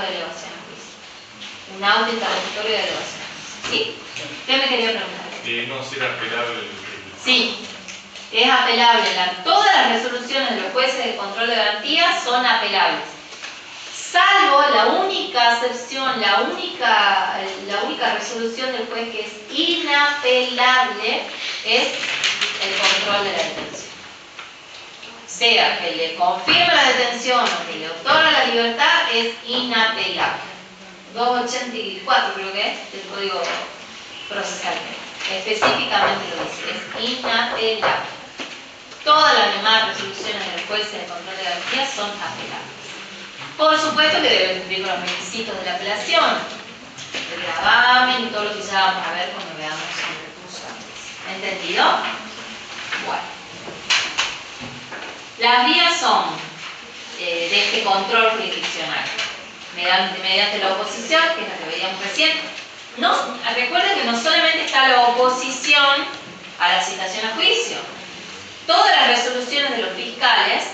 de elevación a juicio. Un auto interlocutorio de elevación a juicio. ¿Sí? ¿Qué me quería preguntar? No ser apelable Sí. Es apelable. Todas las resoluciones de los jueces de control de garantía son apelables. Salvo la única excepción, la única resolución del juez que es inapelable es el control de la detención. Sea que le confirme la detención o que le otorga la libertad, es inapelable. 284 creo que es del Código Procesal. Específicamente lo dice, es inapelable. Todas las demás resoluciones del juez de control de garantía son apelables. Por supuesto que deben cumplir con los requisitos de la apelación, el gravamen y todo lo que ya vamos a ver cuando veamos el recurso antes. ¿Entendido? Bueno. Las vías son de este control jurisdiccional, mediante la oposición, que es la que veíamos recién. Recuerden que no solamente está la oposición a la citación a juicio. Todas las resoluciones de los fiscales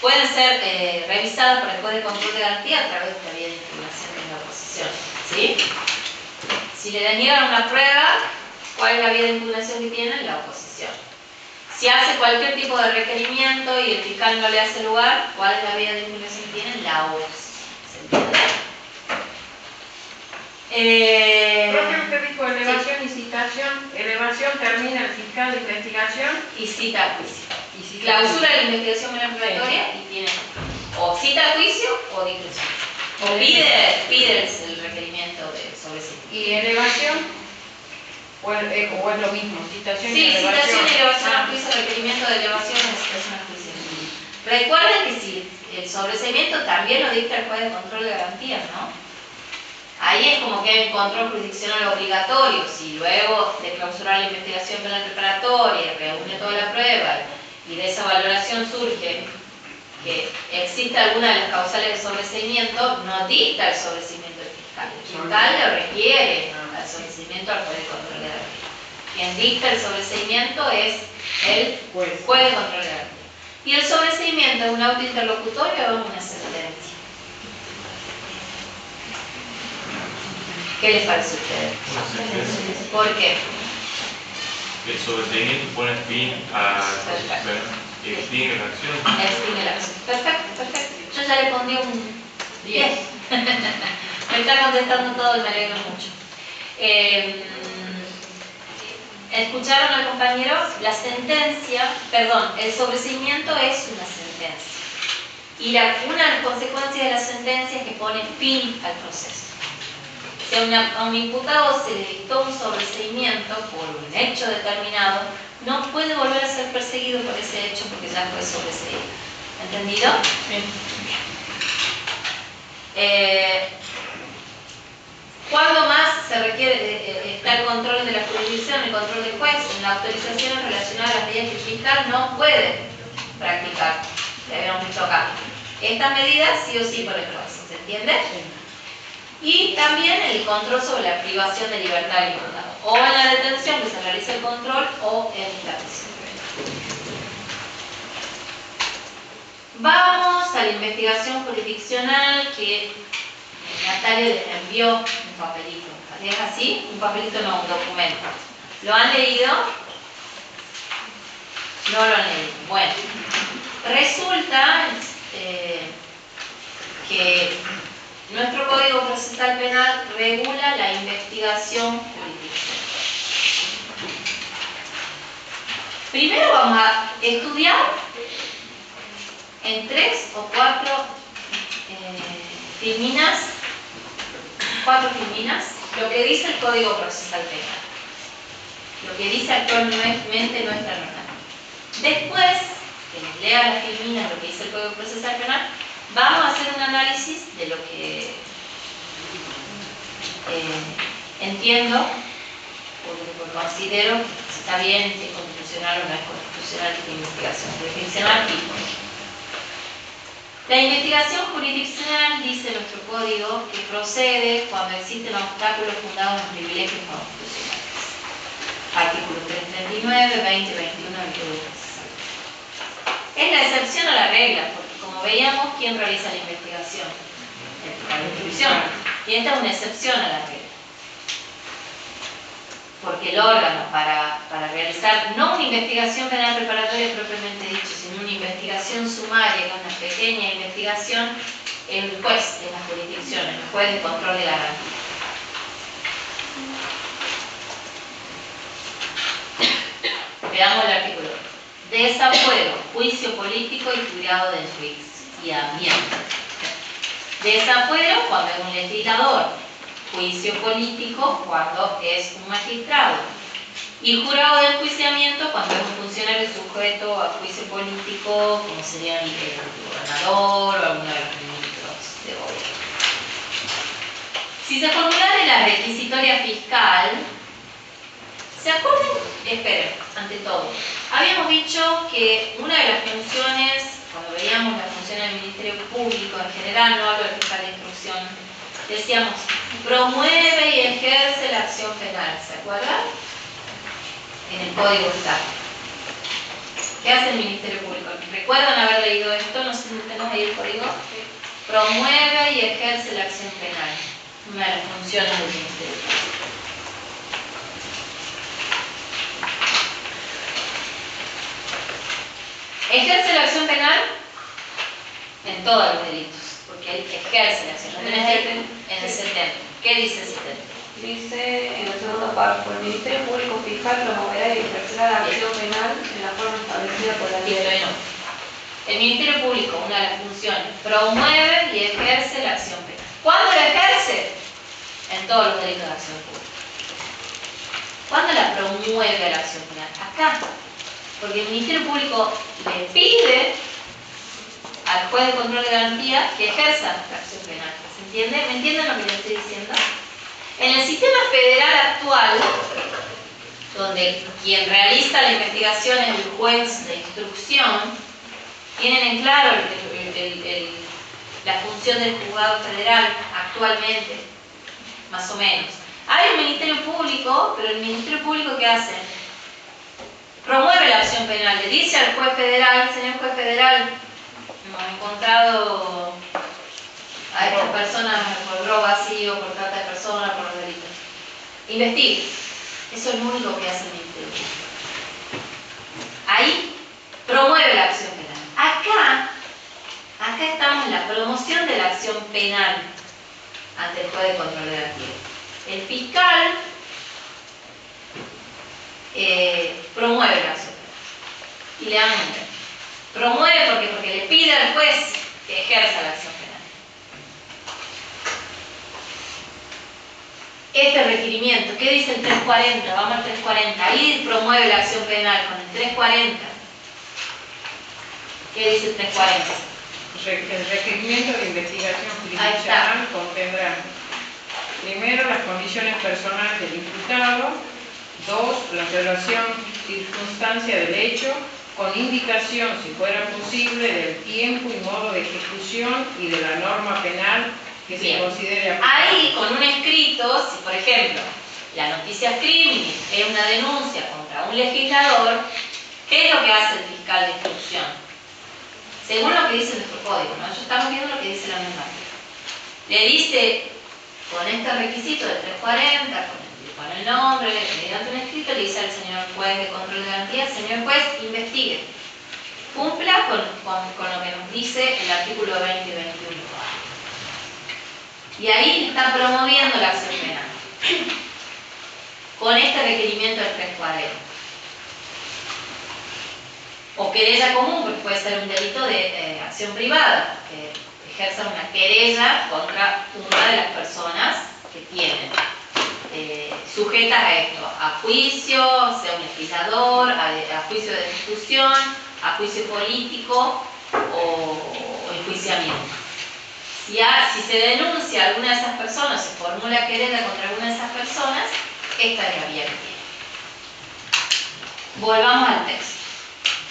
pueden ser revisadas por el juez de control de garantía a través de esta vía de impugnación de la oposición. ¿Sí? Si le deniegan una prueba, ¿cuál es la vía de impugnación que tienen? La oposición. Si hace cualquier tipo de requerimiento y el fiscal no le hace lugar, ¿cuál es la vía de impugnación que tienen? La oposición. ¿Se entiende? Profe, usted dijo elevación y citación. Elevación termina el fiscal de investigación. Y cita a juicio. Y cita Clausura la investigación penal preparatoria y tiene o cita a juicio o discreción. O pide el requerimiento sobre sí. ¿Y elevación? ¿O es lo mismo? ¿Citación y Sí, elevación? citación y elevación a juicio, requerimiento de elevación y citación a juicio. Recuerden que si el sobreseimiento también lo dicta el juez de control de garantía, ¿no? Ahí es como que hay un control jurisdiccional obligatorio. Si luego de clausurar la investigación penal preparatoria, reúne toda la prueba y de esa valoración surge que existe alguna de las causales de sobreseimiento, no dicta el sobreseimiento del fiscal. El fiscal le requiere al sobreseimiento al juez de control de garantía. Quien dicta el sobreseimiento es el juez de control de garantía. Y el sobreseimiento es un auto interlocutorio o una sentencia. ¿Qué les parece a ustedes? Una sentencia. ¿Por qué? El sobreseimiento pone fin a extingue la acción. Extingue la acción. Perfecto, perfecto. Yo ya le pondría un 10. Me está contestando todo y me alegro mucho. ¿Escucharon al compañero? La sentencia, perdón, el sobreseimiento es una sentencia. Y una de las consecuencias de la sentencia es que pone fin al proceso. Si a un imputado se le dictó un sobreseimiento por un hecho determinado, no puede volver a ser perseguido por ese hecho porque ya fue sobreseído. ¿Entendido? Sí. ¿Cuándo más se requiere está el control de la jurisdicción, el control del juez? En la autorización relacionada a las medidas que el fiscal no puede practicar. Le habíamos dicho acá. Estas medidas sí o sí por el juez. ¿Se entiende? Sí. Y también el control sobre la privación de libertad del imputado. o en la detención que se realiza el control o en la prisión. Vamos a la investigación jurisdiccional que Natalia les envió un papelito. ¿Es así? Un papelito no, un documento. ¿Lo han leído? No lo han leído. Bueno, resulta que nuestro Código Procesal Penal regula la investigación jurisdiccional. Primero vamos a estudiar en 3 o 4 filminas, lo que dice el Código Procesal Penal, lo que dice actualmente nuestra norma. Después, que nos lea las filminas, lo que dice el Código Procesal Penal, vamos a hacer un análisis de lo que entiendo, o lo que considero si está bien, si es constitucional o no es constitucional la investigación jurisdiccional. La investigación jurisdiccional, dice nuestro código, que procede cuando existen obstáculos fundados en privilegios constitucionales. Artículos 339, 20, 21 del Código Procesal. Es la excepción a la regla, porque como veíamos, ¿quién realiza la investigación? La instrucción. Y esta es una excepción a la regla. Porque el órgano para realizar no una investigación penal preparatoria propiamente dicho, sino una investigación sumaria, que es una pequeña investigación, el juez de las jurisdicciones, el juez de control de garantía. Veamos el artículo. Desafuero, juicio político y cuidado de enjuiciamiento. Desafuero cuando es un legislador. Juicio político cuando es un magistrado. Y jurado de enjuiciamiento cuando es un funcionario sujeto a juicio político, como sería el gobernador o alguno de los ministros de gobierno. Si se formulara la requisitoria fiscal, ¿se acuerdan? Esperen, ante todo. Habíamos dicho que una de las funciones, cuando veíamos las funciones del Ministerio Público en general, no hablo del fiscal de instrucción, decíamos, promueve y ejerce la acción penal, ¿se acuerdan? En el código está. ¿Qué hace el Ministerio Público? ¿Recuerdan haber leído esto? No sé si tenemos ahí el código. Promueve y ejerce la acción penal. Una de las funciones del Ministerio Público. ¿Ejerce la acción penal? En todos los delitos. Porque él ejerce la acción. ¿No tenés ahí? En el 70. ¿Qué dice el 70? Dice en el segundo párrafo, el Ministerio Público Fiscal promoverá y ejercerá la acción penal en la forma establecida por la ley. Listo, no. El Ministerio Público, una de las funciones, promueve y ejerce la acción penal. ¿Cuándo la ejerce? En todos los delitos de acción pública. ¿Cuándo la promueve la acción penal? Acá. Porque el Ministerio Público le pide al juez de control de garantía que ejerza la acción penal. ¿Se entiende? ¿Me entienden lo que les estoy diciendo? En el sistema federal actual, donde quien realiza la investigación es el juez de instrucción, tienen en claro la función del juzgado federal actualmente, más o menos. Hay un Ministerio Público, pero el Ministerio Público ¿qué hace? Promueve la acción penal, le dice al juez federal, señor juez federal, hemos encontrado a estas personas por robo vacío, por trata de personas, por los delitos. Investigue. Eso es lo único que hace el Ministerio Público. Ahí promueve la acción penal. Acá estamos en la promoción de la acción penal ante el juez de control de garantía. El fiscal promueve la acción penal. Y le damos un nombre. Promueve porque le pide al juez que ejerza la acción penal. Este requerimiento, ¿qué dice el 340? Vamos al 340. Ahí promueve la acción penal con el 340. ¿Qué dice el 340? El requerimiento de investigación jurisdiccional contendrá primero las condiciones personales del imputado, 2. La relación circunstancia del hecho con indicación, si fuera posible, del tiempo y modo de ejecución y de la norma penal que se considere aplicable. Ahí, con un escrito, si por ejemplo la noticia criminis es una denuncia contra un legislador, ¿qué es lo que hace el fiscal de instrucción? Según lo que dice nuestro código, ¿no? Yo estamos viendo lo que dice la norma. Le dice, con este requisito de 340, con el nombre, mediante un escrito, le dice al señor juez de control de garantía, señor juez, investigue. Cumpla con lo que nos dice el artículo 20 y 21. Y ahí está promoviendo la acción penal. Con este requerimiento del 340. O querella común, porque puede ser un delito de acción privada, que ejerza una querella contra una de las personas que tienen sujetas a esto, a juicio, sea un legislador, a juicio de destitución, a juicio político o enjuiciamiento. Si se denuncia a alguna de esas personas, se formula querella contra alguna de esas personas, esta es la vía que tiene. Volvamos al texto.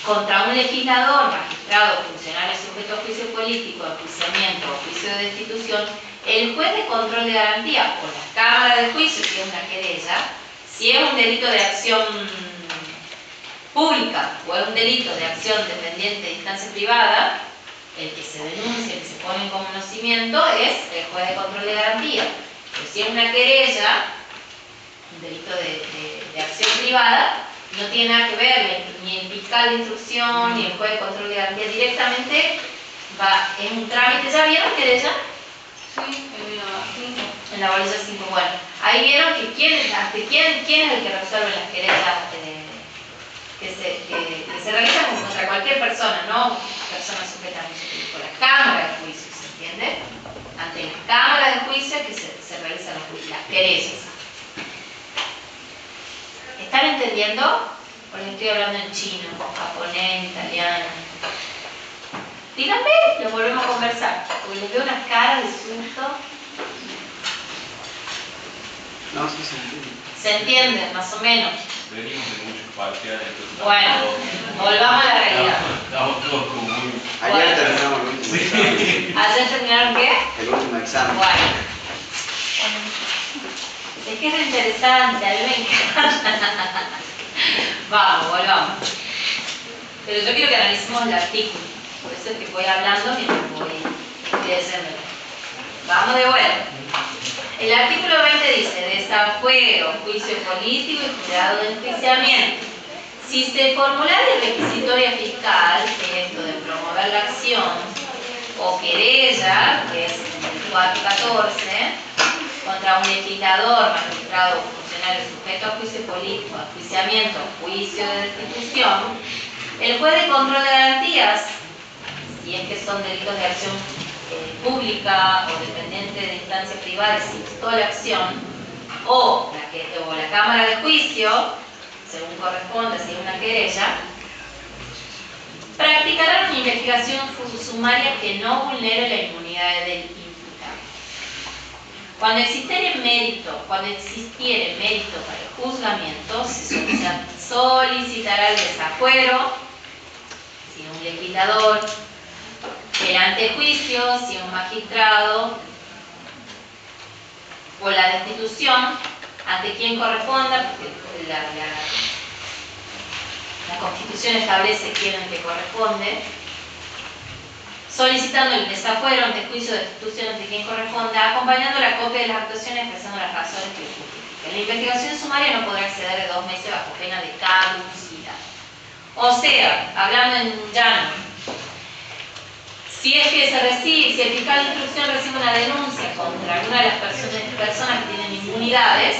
Contra un legislador, magistrado, funcionario sujeto a juicio político, enjuiciamiento o juicio de destitución, el juez de control de garantía o la Cámara de Juicio, si es una querella, si es un delito de acción pública o es un delito de acción dependiente de instancia privada, el que se denuncia, el que se pone en conocimiento es el juez de control de garantía. Pero si es una querella, un delito de acción privada, no tiene nada que ver ni el fiscal de instrucción ni el juez de control de garantía, directamente es un trámite. ¿Ya vieron querella? Sí, En la bolilla 5. Bueno, ahí vieron que quién es el que resuelve las querellas que se realizan contra cualquier persona, no persona sujeta a juicio político, la Cámara de Juicio, ¿se entiende? Ante la Cámara de Juicio que se realizan las querellas. ¿Están entendiendo? Porque estoy hablando en chino, japonés, italiano. Díganme, lo volvemos a conversar, porque les veo unas caras de susto. No, sí se entiende. ¿Se entienden, más o menos? Venimos de muchos parciales, entonces Bueno, volvamos a la realidad. estamos todos como muy... Ayer terminamos el último examen. ¿Ayer terminaron qué? El último examen. Bueno. Es que es interesante, a mí me encanta. Vamos, volvamos. Pero yo quiero que analicemos el artículo. Por eso es que voy hablando mientras voy leyéndolo. Vamos de vuelta. El artículo 20 dice: desafuero, juicio político y jurado de enjuiciamiento. Si se formulara el requisitorio fiscal, que es esto de promover la acción, o querella, que es el 414, contra un legislador, magistrado o funcionario sujeto a juicio político, enjuiciamiento, juicio de destitución, el juez de control de garantías, si es que son delitos de acción pública o dependiente de instancia privada, si toda la acción, o la Cámara de Juicio, según corresponde, si es una querella, practicarán una investigación sumaria que no vulnere la inmunidad del imputado. Cuando existiere mérito para el juzgamiento, se solicitará el desafuero, si un legislador, el antejuicio, si un magistrado, o la destitución, ante quien corresponda, porque la Constitución establece quién es el que corresponde, solicitando el desafuero, antejuicio, destitución ante quien corresponda, acompañando la copia de las actuaciones, expresando las razones que justifiquen. La investigación sumaria no podrá exceder de 2 meses bajo pena de caducidad. O sea, hablando en llano, si es que si el fiscal de instrucción recibe una denuncia contra alguna de las personas que tienen inmunidades,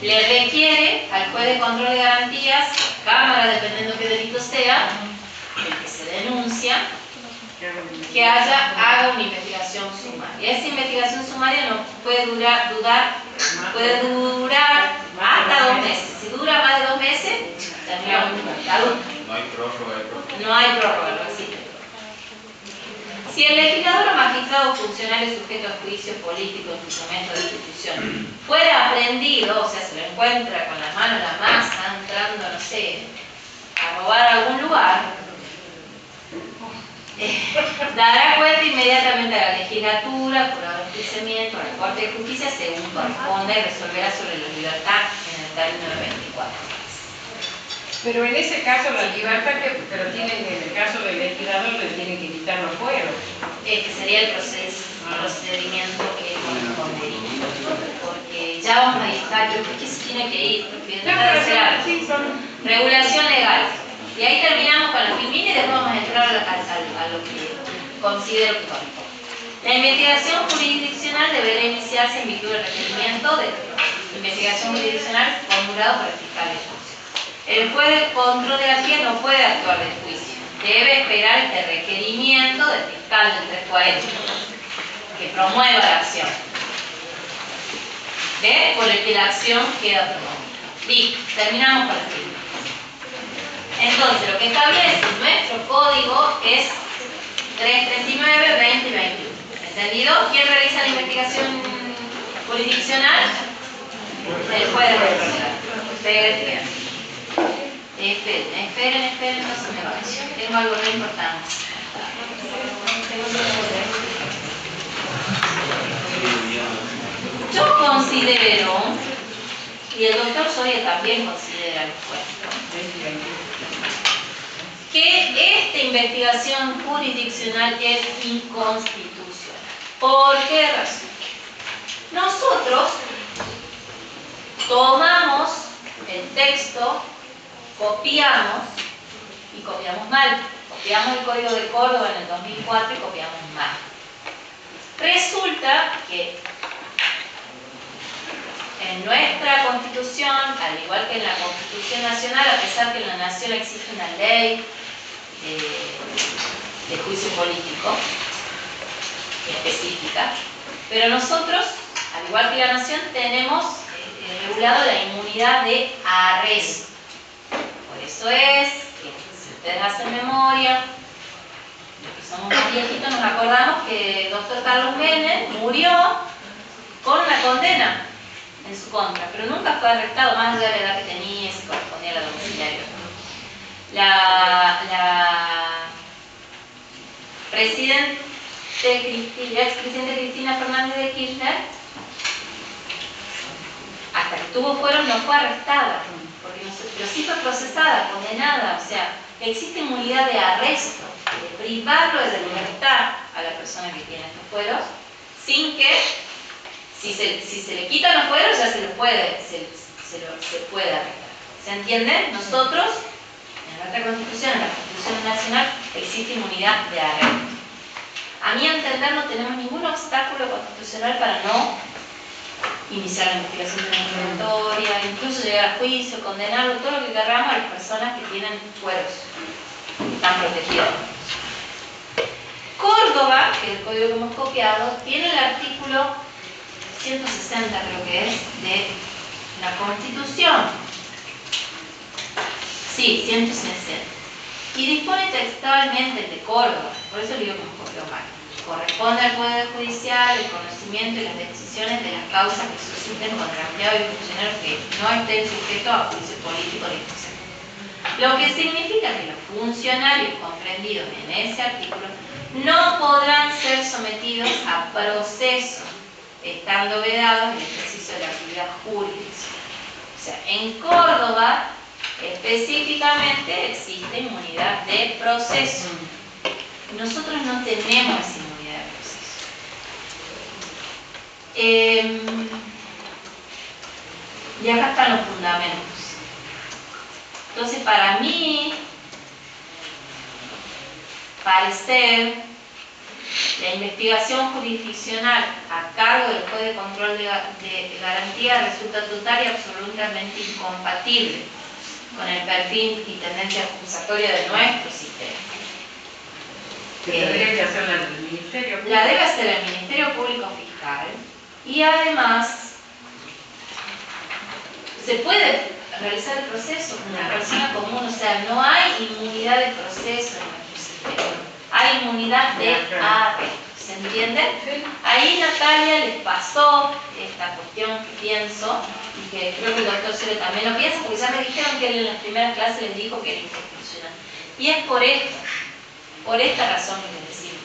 le requiere al juez de control de garantías, Cámara, dependiendo qué delito sea, el que se denuncia, que haga una investigación sumaria. Esa investigación sumaria no puede durar hasta 2 meses. Si dura más de 2 meses, termina caduca. No hay prórroga. No hay prórroga, no existe. Si el legislador o magistrado o funcionario sujeto a juicio político, enjuiciamiento de destitución fuera aprendido, o sea, se lo encuentra con la mano en la masa, entrando, no sé, a robar a algún lugar, dará cuenta inmediatamente a la legislatura, jurado de enjuiciamiento, a la Corte de Justicia, según corresponde, resolverá sobre la libertad en el término de 24 horas. Pero en ese caso la libertad que lo tienen, en el caso del legislador, le tienen que quitar los fueros. Que sería el procedimiento que correspondería. Porque ya vamos a estar, yo creo que se tiene que ir. Sí, son... Regulación legal. Y ahí terminamos con la filmina y después vamos a entrar a lo que considero que corresponde. La investigación jurisdiccional deberá iniciarse en virtud del requerimiento de investigación jurisdiccional formulado por el fiscal de juicio. El juez de control de garantía no puede actuar de juicio. Debe esperar este requerimiento del fiscal del 340 que promueva la acción. Por el que la acción queda promovida. Listo, terminamos con la firma. Entonces, lo que establece nuestro código es 339, 20 y 21. ¿Entendido? ¿Quién realiza la investigación jurisdiccional? El juez de control. Esperen, no se me vayan. Tengo algo muy importante. Yo considero, y el doctor Soria también considera el juez, que esta investigación jurisdiccional es inconstitucional. ¿Por qué razón? Nosotros tomamos el texto, copiamos y copiamos mal. Copiamos el Código de Córdoba en el 2004 y copiamos mal. Resulta que en nuestra Constitución, al igual que en la Constitución Nacional, a pesar que en la Nación existe una ley de juicio político específica, pero nosotros, al igual que la Nación, tenemos regulado la inmunidad de arresto. Por eso es que, si ustedes hacen memoria, los que somos más viejitos nos acordamos que el doctor Carlos Menem murió con una condena en su contra, pero nunca fue arrestado, más allá de la edad que tenía, si correspondía a la domiciliaria. La expresidente Cristina Fernández de Kirchner, hasta que tuvo fueros, no fue arrestada, porque pero sí fue procesada, condenada, o sea, existe inmunidad de arresto, de privarlo de la libertad a la persona que tiene estos fueros, sin que, si se le quitan los fueros, ya se puede arrestar. ¿Se entiende? Nosotros, en nuestra Constitución, en la Constitución Nacional, existe inmunidad de arresto. A mi entender, no tenemos ningún obstáculo constitucional para no iniciar la investigación investigatoria, incluso llegar a juicio, condenarlo, todo lo que queramos a las personas que tienen fueros, están protegidos. Córdoba, que es el código que hemos copiado, tiene el artículo 160, creo que es, de la Constitución. Sí, 160. Y dispone textualmente de Córdoba, por eso digo que hemos copiado mal. Corresponde al Poder Judicial el conocimiento y las decisiones de las causas que susciten contra empleados y funcionarios que no estén sujetos a juicio político ni judicial. Lo que significa que los funcionarios comprendidos en ese artículo no podrán ser sometidos a proceso, estando vedados el ejercicio de la actividad jurisdiccional. O sea, en Córdoba específicamente existe inmunidad de proceso. Nosotros no tenemos esa inmunidad de proceso. Y acá están los fundamentos. Entonces, para mí, parecer, la investigación jurisdiccional a cargo del juez de control de garantía resulta total y absolutamente incompatible con el perfil y tendencia acusatoria de nuestro sistema. Que tendría que hacer la del Ministerio Público. La debe hacer el Ministerio Público Fiscal y además se puede realizar el proceso como una persona común, o sea, no hay inmunidad de proceso en nuestro sistema, hay inmunidad de arresto, ¿se entiende? Ahí Natalia les pasó esta cuestión que pienso y que creo que el doctor Cero también lo piensa, porque ya me dijeron que él en las primeras clases les dijo que era inconstitucional. Y es por esta razón que les decimos.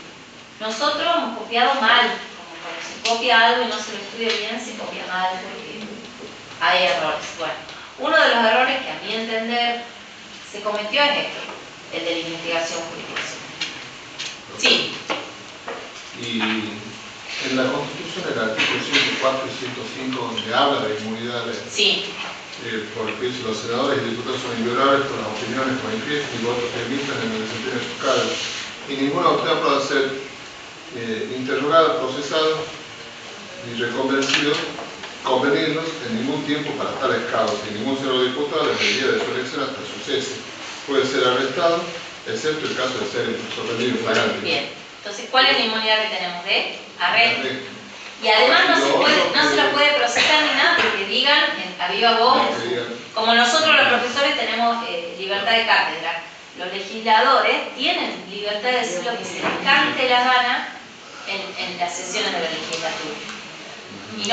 Nosotros hemos copiado mal, como cuando se copia algo y no se lo estudia bien, se copia mal porque hay errores. Bueno, uno de los errores que a mi entender se cometió es esto, el de la investigación jurisdiccional. Sí. Y en la Constitución, el artículo 104 y 105, donde habla de inmunidades, Sí. porque dice, los senadores y diputados son inviolables por las opiniones que manifiestan y votos que emitan en el desempeño de sus cargos, y ninguna autoridad puede ser interrogada, procesado ni reconvencido, convenirlos en ningún tiempo para tales causas, y ningún senador diputado desde el día de su elección hasta su cese puede ser arrestado, excepto el caso de ser sorprendido en flagrante. Bien. Entonces, ¿cuál es la inmunidad que tenemos? De arresto. Y además no se lo puede procesar ni nada porque digan a viva voz, como nosotros los profesores tenemos libertad de cátedra, los legisladores tienen libertad de decir lo que se les cante la gana en las sesiones de la legislatura. Y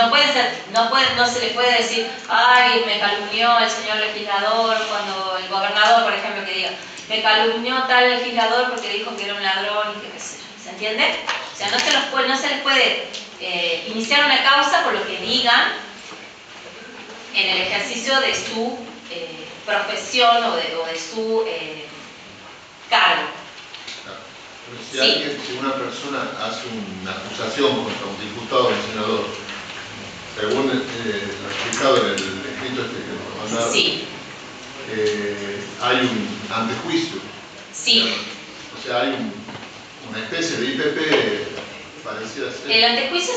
no se le puede decir, ay, me calumnió el señor legislador, cuando el gobernador, por ejemplo, que diga, me calumnió tal legislador porque dijo que era un ladrón y que qué sé yo. ¿Se entiende? O sea, no se les puede iniciar una causa por lo que digan en el ejercicio de su profesión o de su cargo. Pero si una persona hace una acusación contra un diputado o un senador, según lo explicado en el escrito que nos mandaron, Sí. Hay un antejuicio. Sí. O sea, hay una especie de IPP parecida a ser. El antejuicio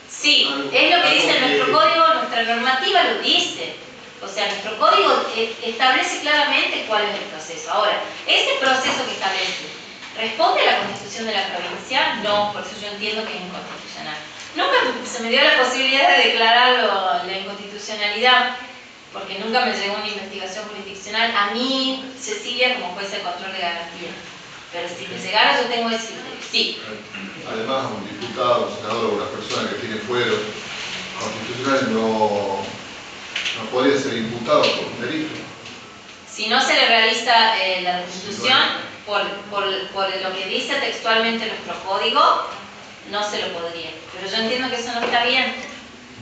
sí, es lo que dice nuestro código, nuestra normativa lo dice. O sea, nuestro código establece claramente cuál es el proceso. Ahora, ese proceso que establece, ¿responde a la Constitución de la provincia? No, por eso yo entiendo que es inconstitucional. Nunca se me dio la posibilidad de declarar la inconstitucionalidad, porque nunca me llegó una investigación jurisdiccional a mí, Cecilia, como jueza de control de garantía. Pero si me llegara, yo tengo ese sí. Además, un diputado, un senador o una persona que tiene fuero constitucional no podría ser imputado por un delito. Si no se le realiza la destitución, por lo que dice textualmente nuestro código, no se lo podría. Pero yo entiendo que eso no está bien,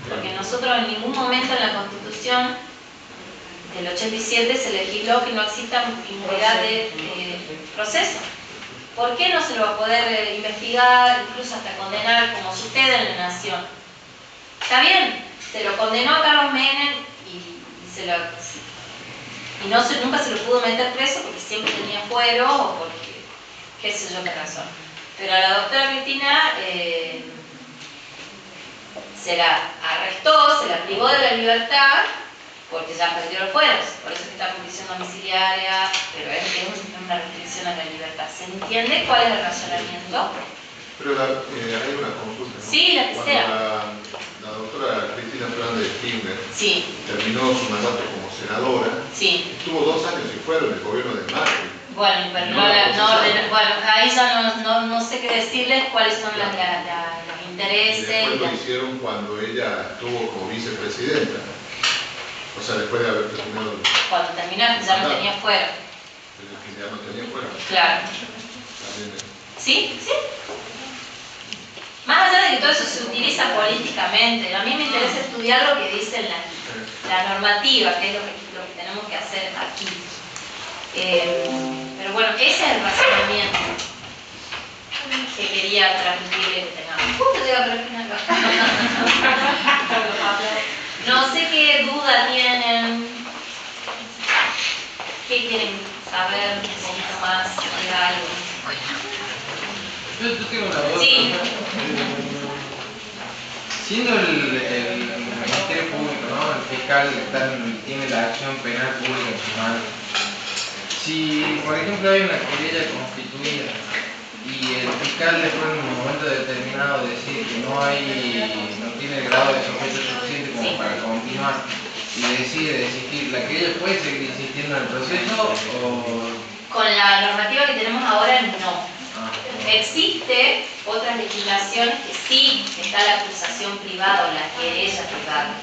porque nosotros en ningún momento en la Constitución del 87 se legisló que no exista inmunidad de proceso. ¿Por qué no se lo va a poder investigar, incluso hasta condenar, como sucede en la Nación? Está bien, se lo condenó a Carlos Menem y nunca se lo pudo meter preso porque siempre tenía fuero o porque qué sé yo qué razón. Pero a la doctora Cristina se la arrestó, se la privó de la libertad porque ya perdió los fueros, por eso es que está en prisión domiciliaria, pero es una restricción a la libertad. ¿Se entiende cuál es el razonamiento? Pero hay una consulta, ¿no? Sí, la que Cuando sea. la doctora Cristina Fernández de Kirchner Sí, terminó su mandato como senadora, sí. estuvo 2 años y fueron el gobierno de Macri. Bueno, pero bueno, ahí ya no sé qué decirles cuáles son los Y intereses. después lo hicieron cuando ella estuvo como vicepresidenta. O sea, después de haber terminado Cuando terminaron ya no tenía fuero. que ya no tenía fuera. Claro. También, ¿Sí? ¿Sí? Más allá de que todo eso se utiliza políticamente, a mí me interesa estudiar lo que dice la normativa, que es lo que tenemos que hacer aquí. Pero bueno, ese es el razonamiento que quería transmitirle que tengamos. Justo llega por el final. No sé qué duda tienen, qué quieren saber un poquito más de algo. Yo tengo una duda. Sí. Siendo el Ministerio Público, ¿no? El fiscal tiene la acción penal pública en su mano. Si, por ejemplo, hay una querella constituida y el fiscal después en un momento determinado decide que no tiene el grado de sospecha suficiente como para continuar y decide desistir, ¿la querella puede seguir insistiendo en el proceso o...? Con la normativa que tenemos ahora, no. Existe otras legislaciones que sí está la acusación privada o la querella privada.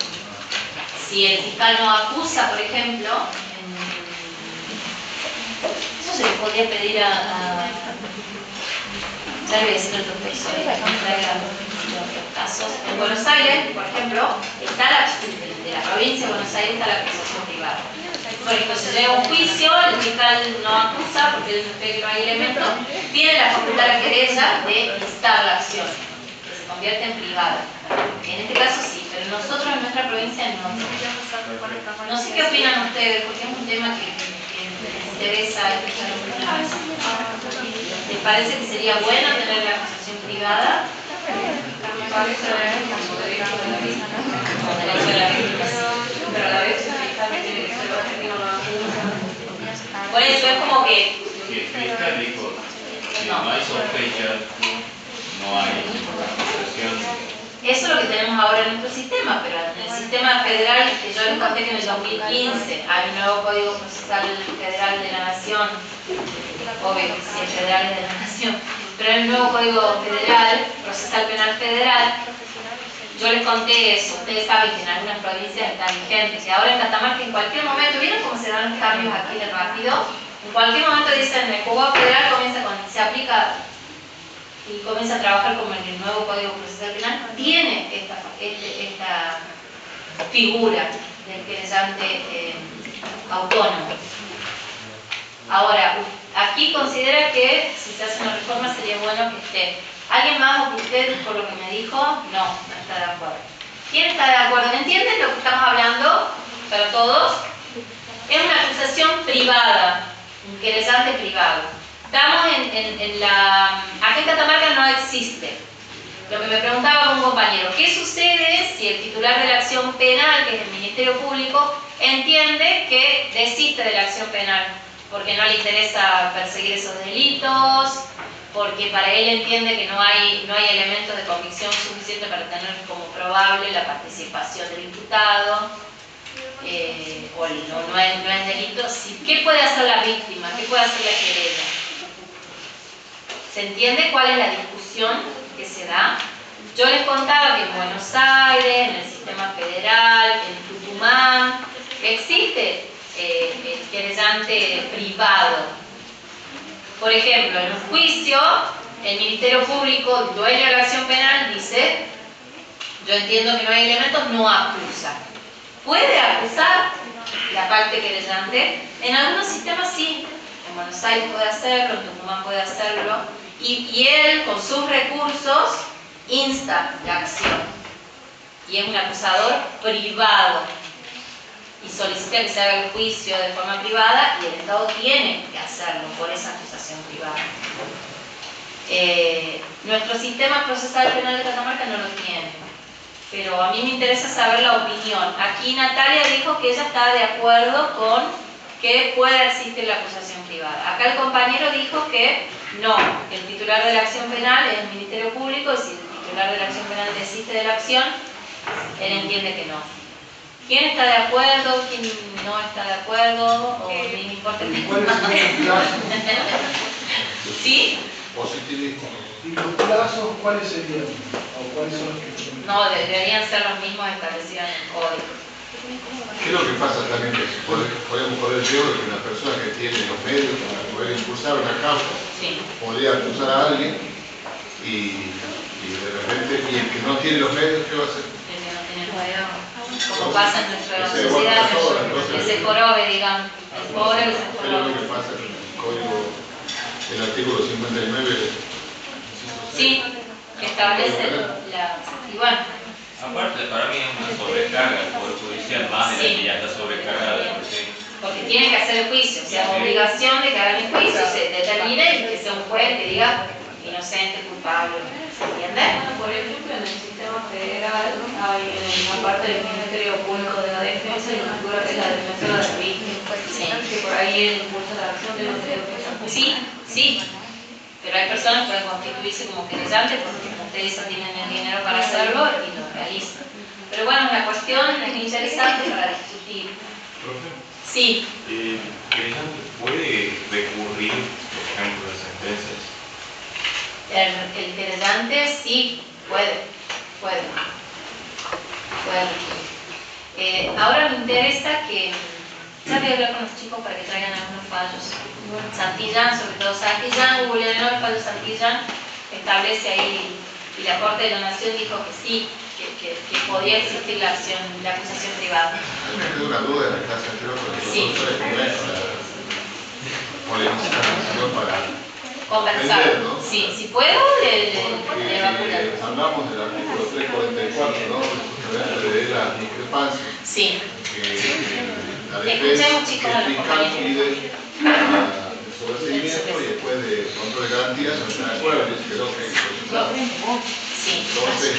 Si el fiscal no acusa, por ejemplo, eso se le podría pedir ya le voy a decir otro profesor que nos traiga otros casos. En Buenos Aires, por ejemplo, está de la provincia de Buenos Aires está la acusación privada. Por ejemplo, se llega a un juicio, el fiscal no acusa porque él cree que no hay elementos, tiene la facultad de querella de instar la acción, que se convierte en privada. En este caso sí, pero nosotros en nuestra provincia no. No sé qué opinan ustedes, porque es un tema que les interesa escuchar opiniones. ¿Les parece que sería bueno tener la acusación privada? Me parece como derecho de la vida, ¿no? Como derecho de la víctima, sí. Pero a la vez el fiscal tiene que ser objetivo, no acusa. Por eso es como que Si el fiscal dijo que no hay sospecha, no hay acusación. eso es lo que tenemos ahora en nuestro sistema, pero en el sistema federal, que yo les conté que en el 2015 hay un nuevo Código Procesal Federal de la Nación, obvio, si es federal es de la Nación, pero hay un nuevo Código Federal, Procesal Penal Federal. Yo les conté eso, ustedes saben que en algunas provincias está vigente, que ahora en Catamarca en cualquier momento, ¿vieron cómo se dan los cambios aquí de rápido? En cualquier momento dicen, el juzgado federal se aplica y comienza a trabajar como en el nuevo Código Procesal Penal, tiene esta figura del querellante autónomo. Ahora, aquí considera que si se hace una reforma sería bueno que esté. ¿Alguien más o que usted, por lo que me dijo? No está de acuerdo. ¿Quién está de acuerdo? ¿Me entienden lo que estamos hablando? ¿Para todos? Es una acusación privada, un querellante privado. Estamos acá en Catamarca no existe. Lo que me preguntaba un compañero, ¿qué sucede si el titular de la acción penal, que es el Ministerio Público, entiende que desiste de la acción penal? Porque no le interesa perseguir esos delitos, porque para él entiende que no hay elementos de convicción suficiente para tener como probable la participación del imputado, o no es delito. ¿Qué puede hacer la víctima? ¿Qué puede hacer la querella? ¿Se entiende cuál es la discusión que se da? Yo les contaba que en Buenos Aires, en el sistema federal, en Tucumán, existe el querellante privado. Por ejemplo, en un juicio, el Ministerio Público, el dueño de la acción penal, dice, yo entiendo que no hay elementos, no acusa. ¿Puede acusar la parte querellante? En algunos sistemas sí. En Buenos Aires puede hacerlo, en Tucumán puede hacerlo. Y él, con sus recursos, insta la acción. Y es un acusador privado. Y solicita que se haga el juicio de forma privada y el Estado tiene que hacerlo por esa acusación privada. Nuestro sistema procesal penal de Catamarca no lo tiene, pero a mí me interesa saber la opinión. Aquí Natalia dijo que ella está de acuerdo con que pueda existir la acusación privada. Acá el compañero dijo que no, que el titular de la acción penal es el Ministerio Público y si el titular de la acción penal desiste de la acción, él entiende que no. ¿Quién está de acuerdo? ¿Quién no está de acuerdo? ¿O no importa el ¿Cuál es el plazo? ¿Sí? Positivismo. ¿Y los plazos cuáles serían? ¿O cuáles son los que No, deberían ser los mismos establecidos en el código. ¿Qué es lo que pasa también? Que podemos correr el riesgo de que una persona que tiene los medios para poder impulsar una causa Sí. podría acusar a alguien y de repente, y el que no tiene los medios, ¿qué va a hacer? El que no tiene ruedo, como pasa en nuestra Ese sociedad, guarda todo, entonces. ese jorobe, digamos, el pobre que se ¿Qué es lo jorobe. que pasa en el código, el artículo 59? Sí, que establece la... Y bueno, Aparte, para mí es una sobrecarga el Poder Judicial, más de la que ya está sobrecargada de por sí. porque tiene que hacer el juicio, o sea, obligación de que hagan el juicio, se determine y que sea un juez que diga inocente, culpable, ¿se entiende? Por ejemplo, en el sistema federal hay en la parte del Ministerio Público de la Defensa hay una figura que es la defensora de víctimas, que por ahí él impulsa la acción de los defensores. Sí, pero hay personas que pueden constituirse como querellantes porque como ustedes tienen el dinero para hacerlo y lo realizan. Pero bueno, una cuestión interesante para discutir. Profe, Sí, ¿el querellante puede recurrir, por ejemplo, a sentencias? el querellante sí puede. Ahora me interesa que, ya voy a hablar con los chicos para que traigan algunos fallos. Santillán, sobre todo Santillán, googlearon el fallo Santillán, es establece ahí, y la Corte de la Nación dijo que sí, que podía existir la acusación privada. A mí me quedó una duda de la clase anterior, porque Sí. los profesores primero polemizar para Conversar. entender, ¿no? Sí, si puedo, le Porque hablamos del artículo 344, ¿no? Justamente de las discrepancias. Sí. La Escuchemos, defensa, chicos, que a el los fiscal compañeros. pide el sobreseimiento y después de control de garantías no está de acuerdo, dice que no, que hay que procesar. Sí. Entonces,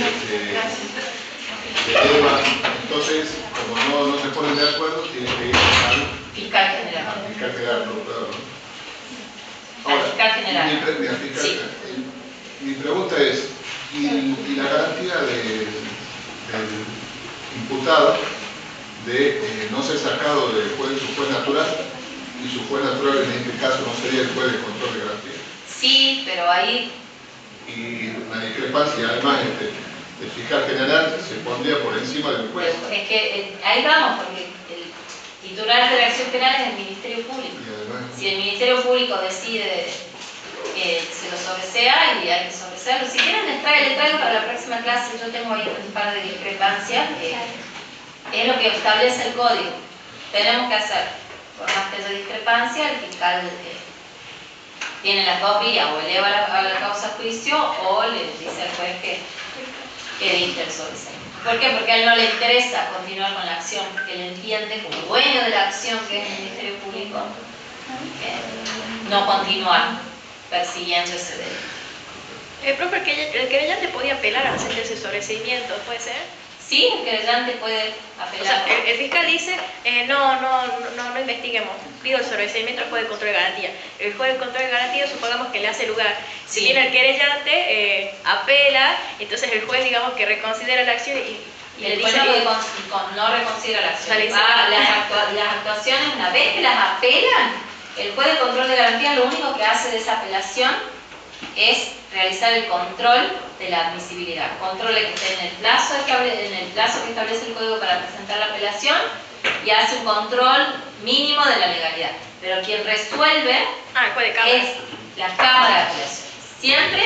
entonces, como no se ponen de acuerdo, tiene que ir al Fiscal general. fiscal general, procurador, ¿no? Al fiscal general. Sí. Mi pregunta es, ¿y la garantía del imputado de no ser sacado de su juez natural? Y su juez natural en este caso no sería el juez de control de garantía. Sí, pero ahí Y la discrepancia, además, el fiscal general se pondría por encima del juez. es que ahí vamos, porque el titular de la acción penal es el Ministerio Público. Y además, Si el Ministerio Público decide que se lo sobresea, y hay que sobresearlo. Si quieren, les traigo para la próxima clase. Yo tengo ahí un par de discrepancias, que es lo que establece el código. Tenemos que hacer, por más que haya discrepancia, el fiscal tiene las dos vías: o eleva a la causa a juicio, o le dice al juez que dicte el sobreseimiento. ¿Por qué? Porque a él no le interesa continuar con la acción, porque él entiende, como dueño de la acción que es el Ministerio Público, no continuar persiguiendo ese delito. Profe, el querellante podía apelar a la sentencia de sobreseimiento, ¿puede ser? Sí, el querellante puede O apelar. sea, el fiscal dice, no investiguemos, pido el sobreseimiento al juez de control de garantía. El juez de control de garantía, supongamos que le hace lugar. Si Sí. viene el querellante, apela, entonces el juez, digamos, que reconsidera la acción y le El dice... juez no reconsidera la acción. O sea, le dice- Las actuaciones, una vez que las apelan, el juez de control de garantía lo único que hace de esa apelación es realizar el control de la admisibilidad. Control de que esté en el plazo que establece el código para presentar la apelación, y hace un control mínimo de la legalidad. Pero quien resuelve el juez de cámara. es la Cámara de Apelaciones. Siempre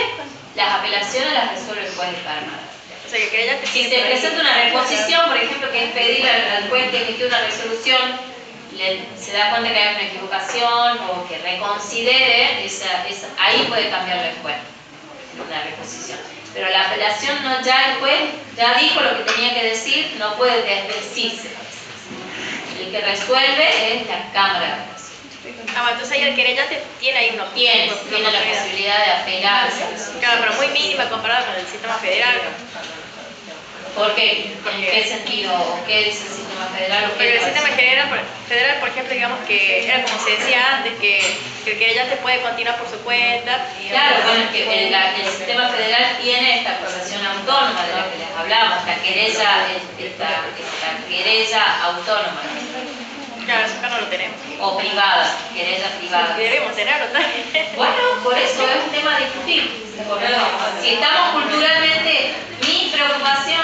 las apelaciones las resuelve el juez de Cámara. O sea, que el querellante... Si se presenta una reposición, por ejemplo, que es pedirle al juez que emitió una resolución, se da cuenta que hay una equivocación o que reconsidere, ahí puede cambiarle el juez una reposición. Pero la apelación no, ya el juez ya dijo lo que tenía que decir, no puede desdecirse. El que resuelve es la Cámara de Apelaciones. entonces ahí el querellante tiene ahí unos... Tiene la posibilidad de apelar a esa resolución. Claro, pero muy mínima comparada con el sistema federal. ¿Por qué? ¿En qué sentido? ¿O qué dice el sistema federal? ¿O qué Porque el parece? sistema federal, por ejemplo, digamos que era como se decía antes, que el querellante puede continuar por su cuenta. Claro, bueno, es que el sistema federal tiene esta acusación autónoma de la que les hablamos, esta querella autónoma. Claro, eso acá no lo tenemos. O privada, querella privada. Deberíamos tenerlo también. Bueno, por eso es un tema a discutir. Si estamos culturalmente, mi preocupación,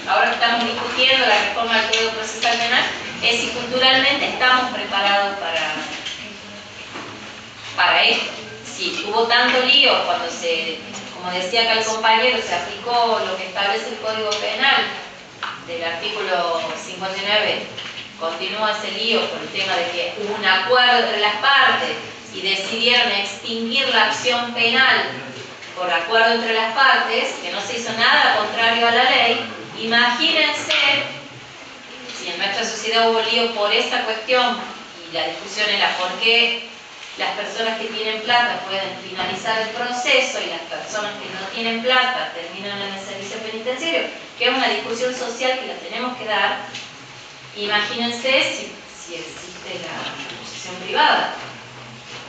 ahora que estamos discutiendo la reforma del Código Procesal Penal, es si culturalmente estamos preparados para esto. Si hubo tanto lío cuando como decía acá el compañero, se aplicó lo que establece el Código Penal del artículo 59, continúa ese lío por el tema de que hubo un acuerdo entre las partes y decidieron extinguir la acción penal por acuerdo entre las partes, que no se hizo nada contrario a la ley. Imagínense si en nuestra sociedad hubo lío por esta cuestión, y la discusión era por qué las personas que tienen plata pueden finalizar el proceso y las personas que no tienen plata terminan en el servicio penitenciario, que es una discusión social que la tenemos que dar. Imagínense si existe la acusación privada.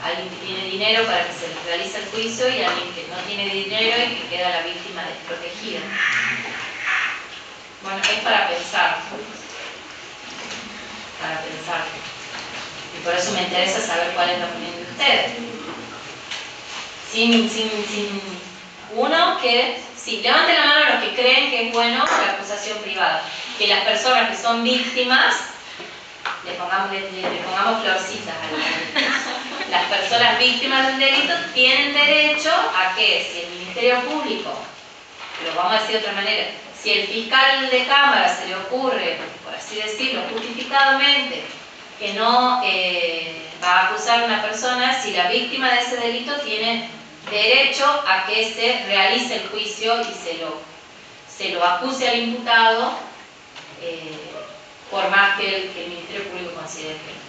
Alguien que tiene dinero para que se le realice el juicio y alguien que no tiene dinero y que queda la víctima desprotegida. Bueno, es para pensar. Para pensar. Y por eso me interesa saber cuál es la opinión de ustedes. Sí, levanten la mano los que creen que es bueno la acusación privada. Que las personas que son víctimas, le pongamos florcitas a las personas víctimas del delito tienen derecho a que, si el Ministerio Público, lo vamos a decir de otra manera, si el fiscal de Cámara se le ocurre, por así decirlo, justificadamente, que no va a acusar a una persona, si la víctima de ese delito tiene derecho a que se realice el juicio y se lo acuse al imputado, por más que el Ministerio Público considere que no.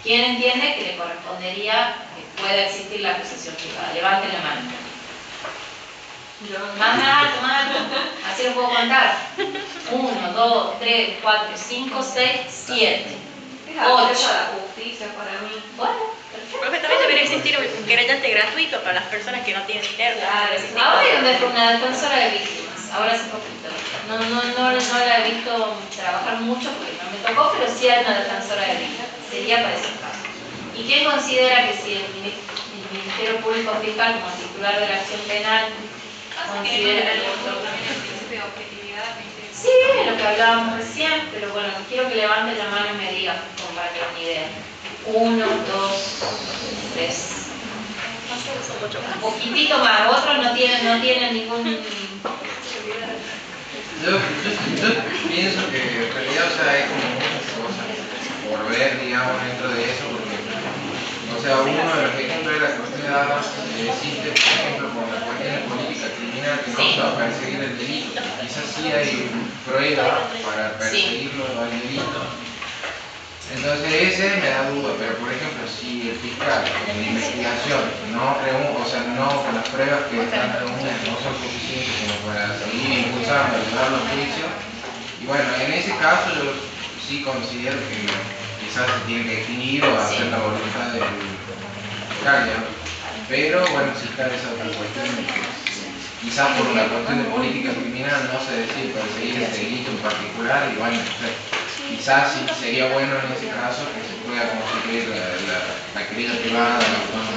¿Quién entiende que le correspondería que pueda existir la acusación privada? Levanten la mano. Más alto, así lo puedo contar. 1, 2, 3, 4, 5, 6, 7, 8. La justicia para mí. Bueno, perfecto. Profe, también debería existir un querellante gratuito para las personas que no tienen dinero. Ahora hay una defensora de víctimas, ahora hace poquito. No la he visto trabajar mucho porque no me tocó, pero sí hay una defensora de víctimas. Sería para ese caso. ¿Y quién considera que si el Ministerio Público Fiscal, como titular de la acción penal, considera el principio de objetividad? Sí, es lo que hablábamos recién, pero bueno, quiero que levanten la mano y me digan, como para que una idea. 1, 2, 3. Un poquitito más, otros no tienen ningún... Yo pienso que en realidad, o sea, hay como muchas cosas por ver, digamos, dentro de eso, porque, o sea, uno de los ejemplos de la cuestión de armas existe, por ejemplo, con la cuestión de política criminal que no se va a perseguir el delito. Quizás sí hay pruebas para perseguirlo al delito. Entonces ese me da duda, pero por ejemplo, si el fiscal en la investigación no con las pruebas que están reunidas no son suficientes como para seguir impulsando, llevarlo a juicio, y bueno, en ese caso yo sí considero que quizás se tiene que definir o hacer la voluntad del fiscal, ¿ya? Pero bueno, si está esa otra cuestión, quizás por una cuestión de política criminal no se decide perseguir ese delito en particular, y bueno, quizás sí sería bueno en ese caso que se pueda constituir la querella privada, la autónoma.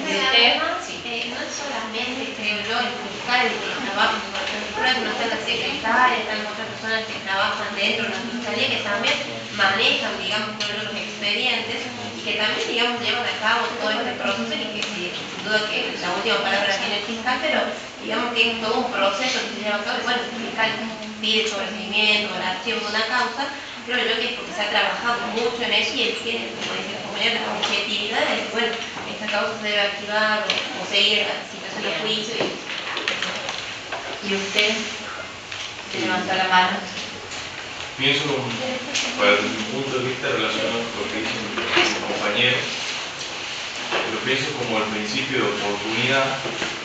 No es solamente, creo yo, el fiscal el que trabaja en la particular, no está la secretaria, están otras personas que trabajan dentro de la fiscalía que también manejan, digamos, todos los expedientes y que también, digamos, llevan a cabo todo este proceso y que sin duda que la última palabra tiene el fiscal, pero digamos que es todo un proceso que se lleva a cabo y bueno, el fiscal pide su recibimiento, la acción de una causa, creo yo que es porque se ha trabajado mucho en eso y él tiene, como dice el compañero, la objetividad de que, bueno, esta causa se debe activar o seguir la situación de juicio. ¿Y usted? ¿Se levantó la mano? Pienso, desde mi punto de vista relacionado con lo que dicen mis compañeros, lo pienso como el principio de oportunidad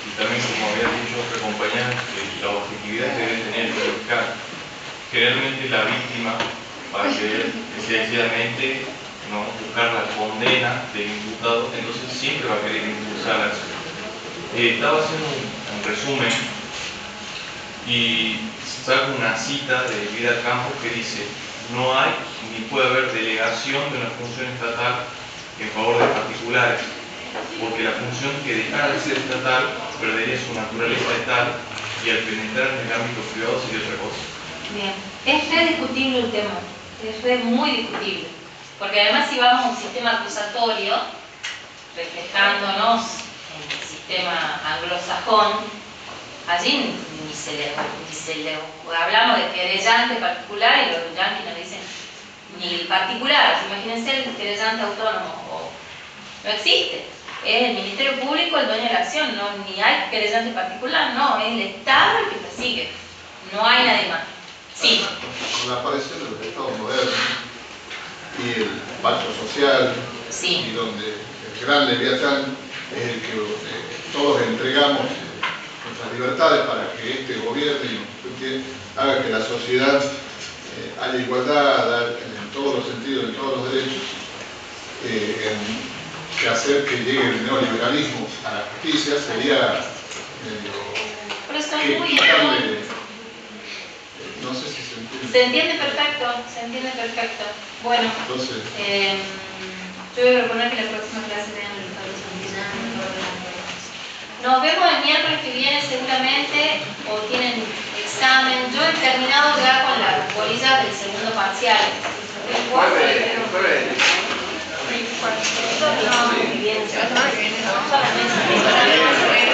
y también como había dicho otra compañera, la objetividad que debe tener el fiscal. Generalmente la víctima va a querer decididamente buscar la condena del imputado, entonces siempre va a querer impulsar la acción. Estaba haciendo un resumen y saco una cita de Vidal Campos que dice: no hay ni puede haber delegación de una función estatal en favor de particulares, porque la función que dejara de ser estatal perdería su naturaleza estatal y al penetrar en el ámbito privado sería otra cosa. Bien, es re discutible el tema, es muy discutible, porque además si vamos a un sistema acusatorio, reflejándonos en el sistema anglosajón, allí ni se le hablamos de querellante particular y los yanquis nos dicen ni el particular, imagínense el querellante autónomo, no existe. Es el Ministerio Público el dueño de la acción, ni hay querellante particular, no, es el Estado el que persigue, no hay nadie más. Sí. Con la aparición de los estados modernos y el pacto social, y donde el gran Leviatán es el que todos entregamos nuestras libertades para que este gobierne y haga que la sociedad haya igualdad en todos los sentidos, en todos los derechos, que hacer que llegue el neoliberalismo a la justicia sería quitarle, no sé si se entiende. Se entiende perfecto, se entiende perfecto. Bueno, entonces, yo voy a proponer que la próxima clase vean el estado sanguíneo. Nos vemos el miércoles que viene seguramente, o tienen examen. Yo he terminado ya con las bolillas del segundo parcial. Jueves. que viene, solamente.